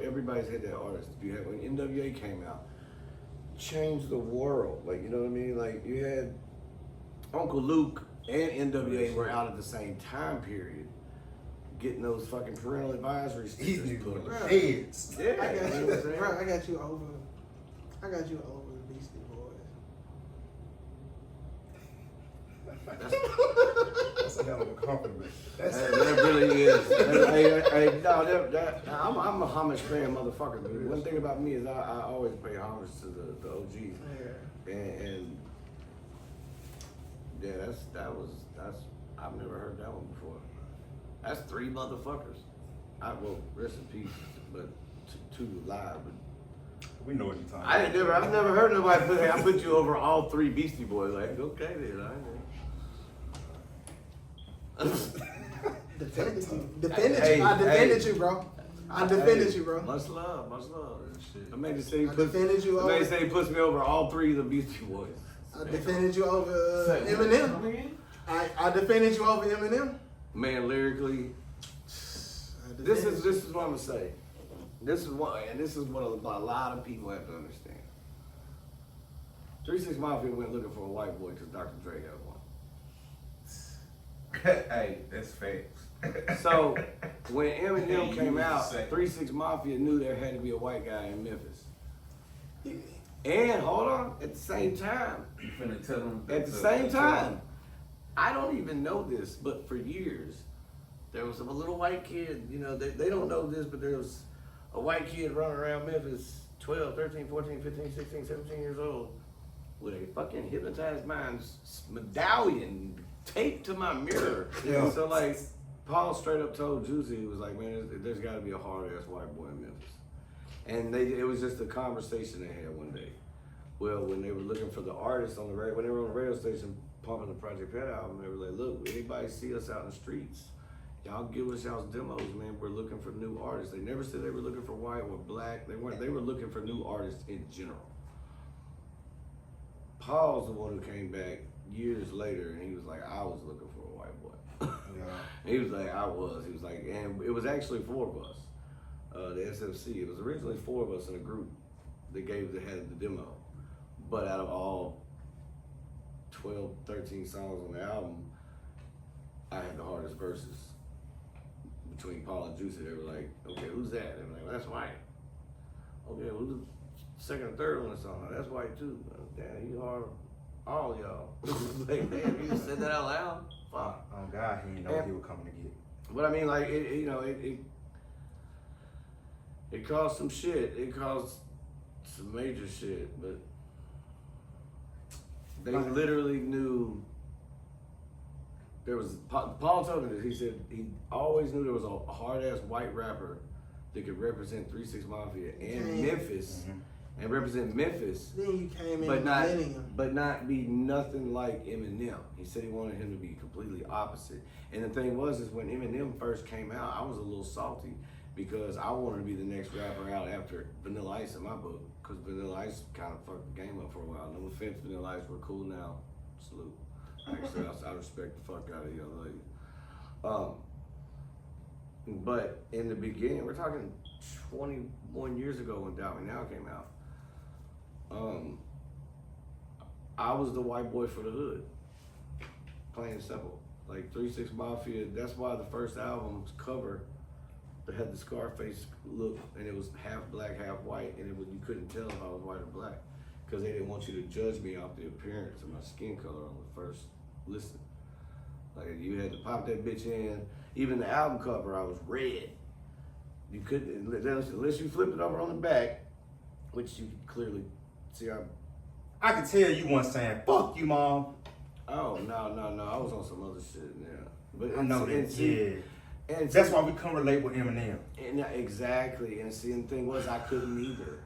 everybody's had that artist. You had, when NWA came out, changed the world. Like, you know what I mean? Like, you had Uncle Luke and NWA were out at the same time period, getting those fucking parental advisory stickers put on. Heads. Yeah, I got you you, know what I'm saying? bro. I got you over the Beastie Boys. That's a hell of a compliment. That really is. I'm a homage paying motherfucker. But one thing about me is I always pay homage to the OGs. Yeah. And yeah, that's I've never heard that one before. That's three motherfuckers. Well, rest in peace, but two alive. But We know what you're talking about. I've never heard nobody I put you over all three Beastie Boys. Like, okay then, I know. Defended you. I defended you, bro. I defended you, bro. Much love. Shit. I made to say I defended you over. he puts me over all three of the Beastie Boys. I defended you over Eminem. I defended you over Eminem. Man, lyrically, this is what I'm gonna say. This is what a lot of people have to understand. 3 6 Mafia went looking for a white boy because Dr. Dre had one. Hey, that's facts. So when Eminem Hey, came you out, say. 3 6 Mafia knew there had to be a white guy in Memphis. And hold on, at the same time, You finna tell them. At the same time, I don't even know this, but for years, there was a little white kid, you know, they don't know this, but there was a white kid running around Memphis, 12, 13, 14, 15, 16, 17 years old, with a fucking Hypnotized Mind's medallion taped to my mirror. Yeah. So like, Paul straight up told Juicy, he was like, man, there's gotta be a hard ass white boy in Memphis. And it was just a conversation they had one day. Well, when they were looking for the artists on the radio, when they were on the radio station pumping the Project Pet album, they were like, look, anybody see us out in the streets, y'all give us y'all's demos, man. We're looking for new artists. They never said they were looking for white or black. They weren't. They were looking for new artists in general. Paul's the one who came back years later, and he was like, I was looking for a white boy. And he was like, I was. He was like, and it was actually 4 of us, the SFC. It was originally 4 of us in a group that had the demo. But out of all 12, 13 songs on the album, I had the hardest verses. Between Paul and Juicy, they were like, okay, who's that? They were like, well, that's white. Okay, who's the second and third on the song? That's white too. Damn, you hard. All y'all. Like, damn, you just said that out loud? Fuck. Oh God, he didn't know what he was coming to get. But I mean, like, it caused some shit. It caused some major shit, but they literally knew there was, Paul told me this, he said he always knew there was a hard-ass white rapper that could represent 3 6 Mafia and Memphis, and represent Memphis, Then you came in but Millennium. not be nothing like Eminem. He said he wanted him to be completely opposite. And the thing was, is when Eminem first came out, I was a little salty because I wanted to be the next rapper out after Vanilla Ice in my book, because Vanilla Ice kind of fucked the game up for a while. No offense, Vanilla Ice, we're cool now. Salute. Actually, I respect the fuck out of the young lady. But in the beginning, we're talking 21 years ago when Doubt Me Now came out. I was the white boy for the hood, plain and simple. Like 3 6 Mafia. That's why the first album's cover that had the Scarface look, and it was half black, half white, and you couldn't tell if I was white or black, because they didn't want you to judge me off the appearance of my skin color on the first listen. Like, you had to pop that bitch in. Even the album cover, I was red. You couldn't, unless you flipped it over on the back, which you could clearly see. I could tell you weren't saying "fuck you, mom." Oh no! I was on some other shit. Yeah, but I know that. Yeah. And that's why we can relate with Eminem. And exactly. And see, the thing was, I couldn't either.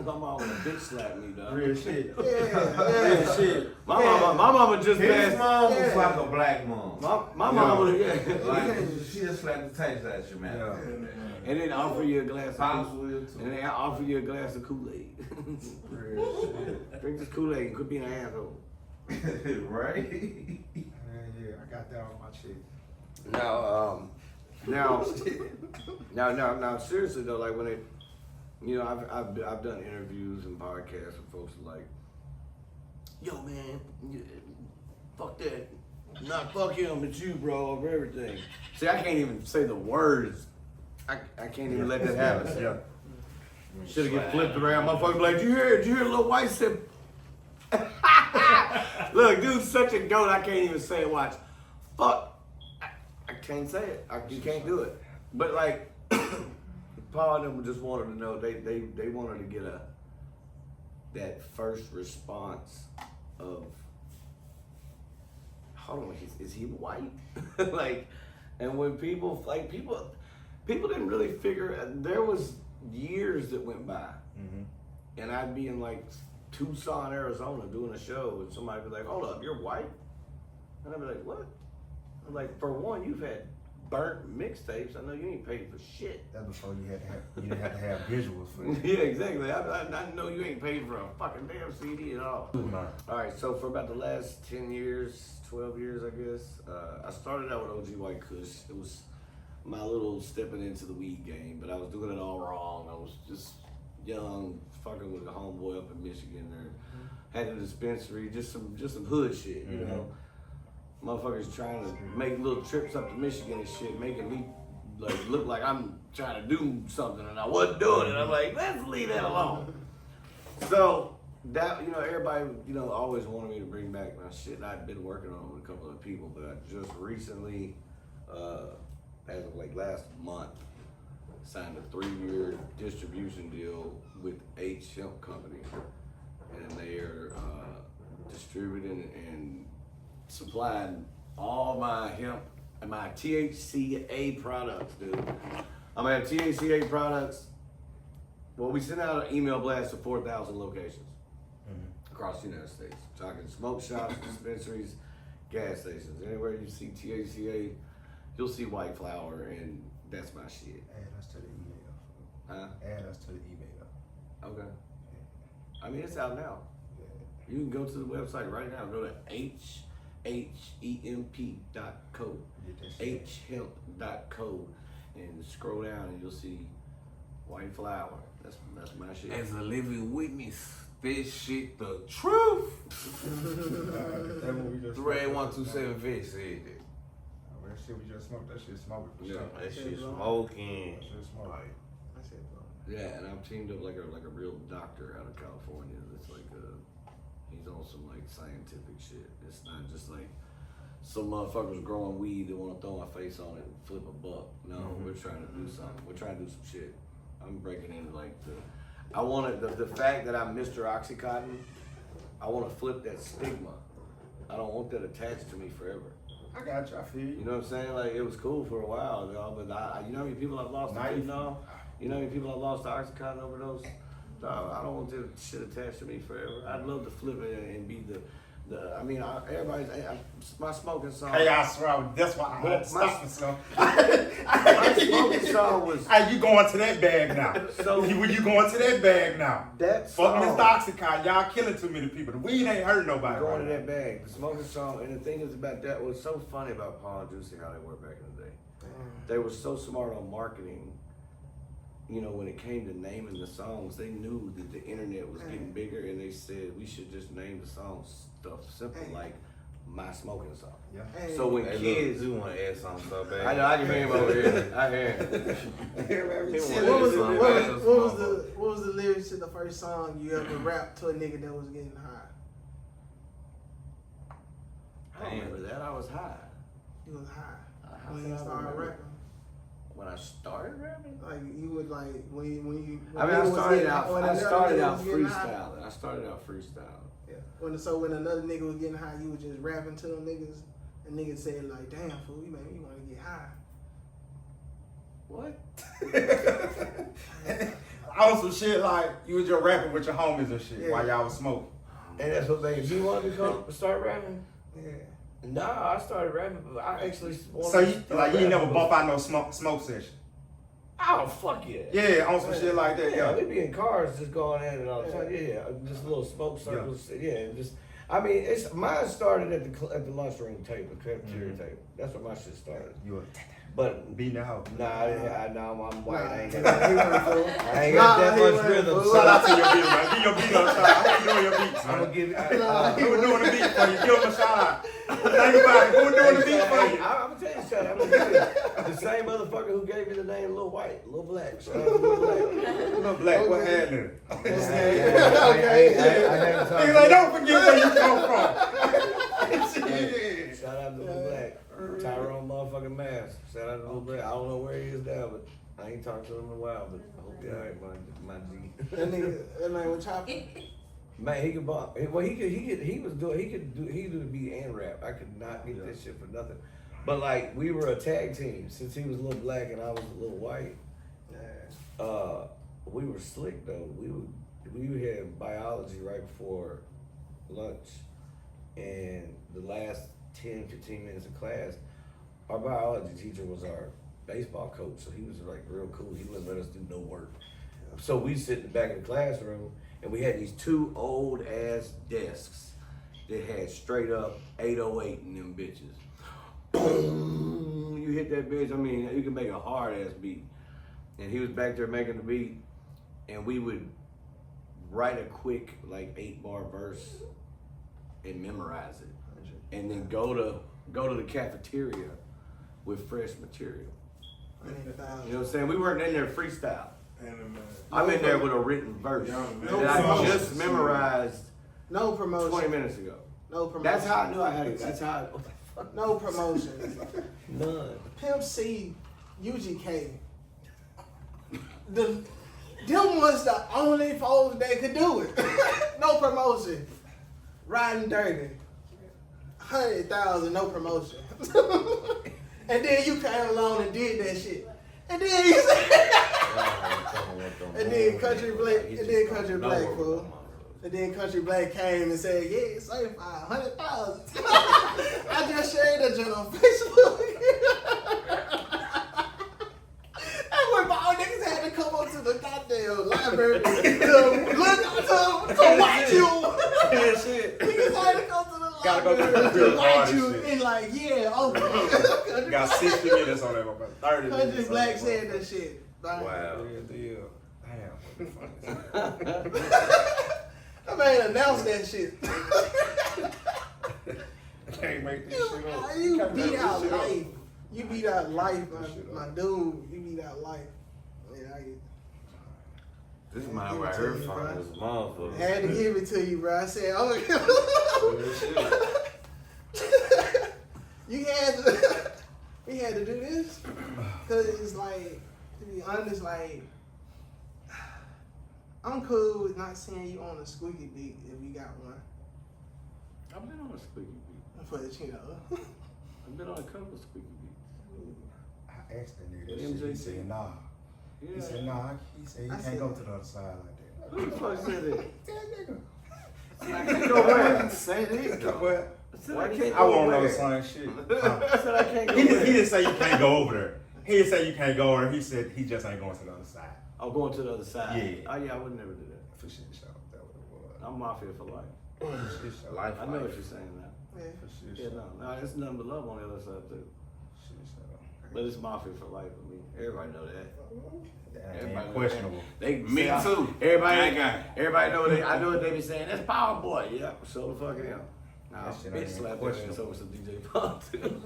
My mom would have bitch slapped me, dog. Real shit. Real shit. My mama just his passed. mom was like a black mom. My mom would have, like, she just slapped the taste out your mouth. Yeah. And then offer you a glass of Kool-Aid. And then offer you a glass of Kool-Aid. Drink this Kool-Aid and quit being an asshole. Right? Yeah, I got that on my shit. Now, seriously though, like when it, you know, I've done interviews and podcasts with folks like, yo man, fuck that, not fuck him, it's you, bro, over everything. See, I can't even say the words. I can't even let that happen. Yeah. Should have get flipped around. Motherfucker, like, did you hear Lil White said? Look, dude's such a goat. I can't even say it. Watch, fuck. I can't say it. You can't do it. But like, Paul and them just wanted to know. They wanted to get that first response of, hold on, is he white? Like, and when people didn't really figure. There was years that went by, and I'd be in like Tucson, Arizona, doing a show, and somebody'd be like, "Hold up, you're white?" And I'd be like, "What?" I'm like, "For one, you've had burnt mixtapes. I know you ain't paid for shit." That's before you didn't have to have visuals for it. Yeah, exactly. I know you ain't paid for a fucking damn CD at all. All right, so for about the last 10 years, 12 years, I guess, I started out with OG White Kush. It was my little stepping into the weed game, but I was doing it all wrong. I was just young, fucking with a homeboy up in Michigan there. Had a dispensary, just some hood shit, you know. Motherfuckers trying to make little trips up to Michigan and shit, making me like look like I'm trying to do something and I wasn't doing it. I'm like, let's leave that alone. So that, you know, everybody, you know, always wanted me to bring back my shit. I'd been working on it with a couple of people, but I just recently, as of like last month, signed a 3-year distribution deal with H Hemp Company, and they are distributing and supplying all my hemp and my THCA products, dude. I'm gonna have THCA products. Well, we sent out an email blast to 4,000 locations. across the United States. Talking smoke shops, dispensaries, gas stations. Anywhere you see THCA, you'll see white flower, and that's my shit. Add us to the email. Huh? Add us to the email. Okay. I mean, it's out now. You can go to the website right now. Go to HYPNOTIZE.co. HHemp.co and scroll down and you'll see white flower. That's my shit. As a living witness, this shit the truth. That what we just 38127 Vic said that. That shit we just smoked, that shit smoking for Yeah. sure. That shit smoking. That shit smoking. That's it, bro. Yeah, and I'm teamed up like a real doctor out of California. It's like he's on some like scientific shit. It's not just like some motherfuckers growing weed that want to throw my face on it and flip a buck. No, we're trying to do something. We're trying to do some shit. I'm breaking into like I want the fact that I'm Mr. Oxycontin. I want to flip that stigma. I don't want that attached to me forever. I got you, I feel you. You know what I'm saying? Like, it was cool for a while, you know, but you know how many people I've lost to fentanyl? You know how many people I've lost to Oxycontin overdose? No, I don't want that shit attached to me forever. I'd love to flip it and be my smoking song. Hey, I swear, that's why I had to stop myself. My smoking song was. Hey, you going to that bag now. So you going to that bag now. That Fuck song. Mr. Oxycontin, y'all killing too many people. The weed ain't hurting nobody. Going to right that bag. The smoking song, and the thing is about that, what's so funny about Paul and Juicy, how they were back in the day. They were so smart on marketing. You know, when it came to naming the songs, they knew that the internet was getting bigger, and they said we should just name the song stuff simple like My Smoking Song. Yeah. So when Hey, kids, look, you want to add something so bad. I know I can hear him over here. I hear him. What was the lyrics to the first song you ever rapped to a nigga that was getting high? I don't remember that. I was high. You was high How when could you I started remember? rapping. When I started rapping. Like you would like when you. I mean, I started out freestyling. I started out freestyling. Yeah. When another nigga was getting high, you was just rapping to them niggas, and niggas said like, "Damn fool, you made me want to get high." What? On some shit like you was just rapping with your homies and shit while y'all was smoking. And that's what made you want to start rapping? Yeah. Nah, I started rapping, but I actually wanted So to you start like you ain't never rapping, bump out no smoke session. Oh fuck yeah! Yeah, on some shit like that. Yeah, Yeah. we be in cars just going at it all the time. Yeah, just little smoke circles. Yeah, and just I mean, mine started at the lunchroom table, cafeteria table. That's where my shit started. You were But beating the house. nah, I'm white. I ain't got Nah, he wasn't fool. I ain't got that Nah, he much wasn't rhythm. fool. Shout out to your beat, man. Give your beat up, shout out. Who doing your beats, I'm gonna man? give you. Who doing the beat for you? Give him a shout out. Think about it. Who doing the beat for you? I'm gonna tell you something. I'm gonna give you the same motherfucker who gave me the name Lil White, Lil Black. Shout out to Lil Black. Little black, what had there? I haven't talked Nigga, like, don't forget where you come from. Shout out to Lil Black. Tyrone motherfucking Mask. Shout out to Lil Black. I don't know where he is now, but I ain't talked to him in a while, but I hope you're alright, my G. That nigga was chopping. Man, he could bump. Well, he could do beat and rap. I could not get this shit for nothing. But like, we were a tag team since he was a little black and I was a little white. We were slick though. We had biology right before lunch, and the last 10-15 minutes of class, our biology teacher was our baseball coach, so he was like real cool. He wouldn't let us do no work. So we sit in the back of the classroom, and we had these two old ass desks that had straight up 808 in them bitches. Boom! You hit that bitch. I mean, you can make a hard ass beat. And he was back there making the beat, and we would write a quick like 8-bar verse and memorize it, and then go to the cafeteria with fresh material. You know what I'm saying? We weren't in there freestyle. I'm in there with a written verse that I just memorized No promotion. 20 minutes ago. No promotion. That's how I knew I had it. That's how. What the fuck? No promotion. None. Pimp C, UGK. Them was the only folks that could do it. No promotion. Riding dirty. 100,000, no promotion. And then you came along and did that shit. And then you said, and then country black, fool. And then Country Black came and said, yeah, certified, 100,000. I just shared that joint on Facebook. That's when all niggas had to come up to the goddamn library to watch you. Yeah, shit. Niggas had to go to the Gotta go library to the to watch you and like, yeah, okay. Got 60 minutes on that, but 30 Country minutes. Black said that shit. Like, Wow. Real deal. Damn, what the fuck is I mean, announce that shit. can't make this shit up. You can't make beat this out shit up. life. You beat out life, shit my up. dude. You beat out life. Yeah, This man right here fine as a I motherfucker. had to give it to you, bro. I said, oh, you had to, we had to do this, cause it's like, to be honest, like, I'm cool with not seeing you on a squeaky beat if you got one. I've been on a squeaky beat. But you know, I've been on a couple of squeaky beats. I asked that nigga that MJ shit. He said, nah. Yeah. He said, nah. He said, you I can't said- go to the other side like that. Who the fuck said that? That nigga. I can't go where? Say it. What? I said I can't I go want to know where? the same shit. I said I can't go He where? didn't say you can't go over there. He didn't say you can't go over there. He said he just ain't going to the other side. I'm going to the other side. Yeah. Oh yeah, I would never do that. For shit show. That what it was. I'm mafia for life. For shit show. Life, I know what you're saying now. yeah. For shit Yeah, show. no, there's nothing but love on the other side too. Shit show. But it's mafia for life for me. Everybody know that. That Everybody ain't know questionable. that. They Me say, too. Everybody, Gang. everybody know they. I know what they be saying. That's Power Boy. Yeah, show the fuck out. Nah, That shit bitch ain't slap their ass questionable. over some DJ Pump too.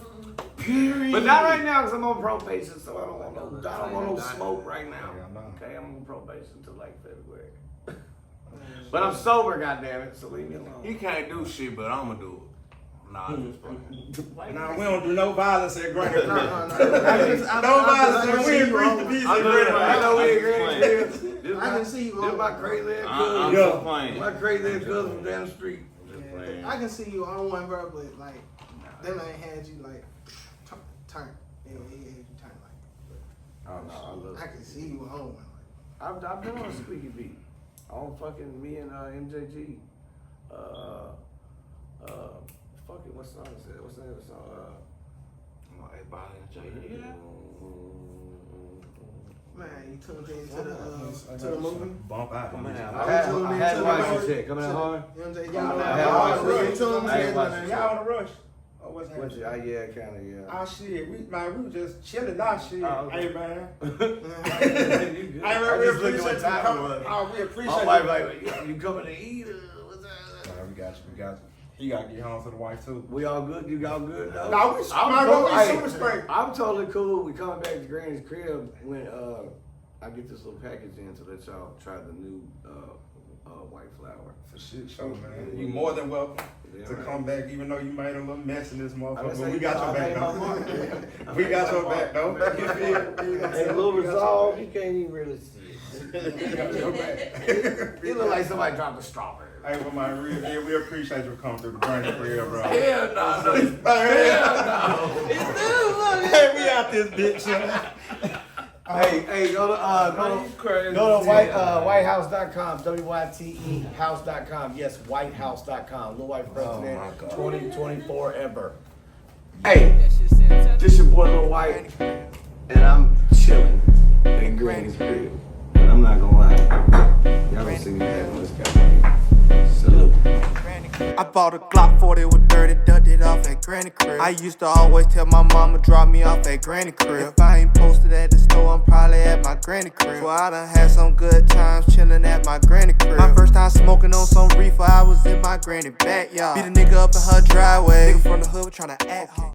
But not right now because I'm on probation, so I don't want no smoke right now. Yeah, I know. Okay, I'm on probation until like February. But I'm sober, goddammit, so leave me alone. He can't do shit, but I'ma do it. Nah, I'm just playing. Nah, we don't do no violence at Granny Crib. No. No violence. We ain't preach the peace at Granny I Crib. know we I'm agree. just This I can see you This on. my crazy ass I'm cousin. just playing. My crazy ass cousin from down the street. I can see you on one, bro, but like, them ain't had you like turn. Yeah, he had you turn like. Oh no, I love I can see you on one. I've been on a squeaky beat. On fucking me and MJG. Fucking what song is it? What's the name of the song? Man, you tuned in to the movie. Bump out. Come on I out. had tuned to in watch to the this movie. shit. Coming out hard. You know what I'm saying? I Y'all had watched really it. tuned I had in. watched it. Y'all on the rush. Oh, what's What's it? happening? Yeah, kind of, yeah. Oh shit, we was just chilling out shit. Oh, okay. Hey man. You good. I I really just looked at appreciate what you time it coming. was. Oh, we appreciate My you. wife like, you coming to eat? What's that? Nah, we got you. He got to get home to the wife too. We all good? You all good? though? Nah, we super straight. I'm totally cool. We coming back to Granny's crib when I get this little package in to let y'all try the new white flower. For shit show, man. You more than welcome to come back, even though you made a little mess in this motherfucker. But we got your back though. We got your back though. You feel? Hey, little resolve, you can't even really see it. We got your back. It look like somebody dropped a strawberry. Hey, well, my real deal, we appreciate you coming through the Granny Crib, bro. Hell no. Hey, we out this bitch, yo. Hey, go to whitehouse.com, WYTE house.com. Yes, whitehouse.com. Lil White President 2024 ever. Hey, this your boy Lil White, and I'm chilling at Granny's crib. And I'm not gonna lie, y'all gonna see me back on this guy. Salute. I bought a Glock 40 with 30, ducked it off at Granny Crib. I used to always tell my mama drop me off at Granny Crib. If I ain't posted at the store, I'm probably at my Granny Crib. So I done had some good times chillin' at my Granny Crib. My first time smoking on some reefer, I was in my granny backyard. Beat a nigga up in her driveway. Nigga from the hood tryna act hard.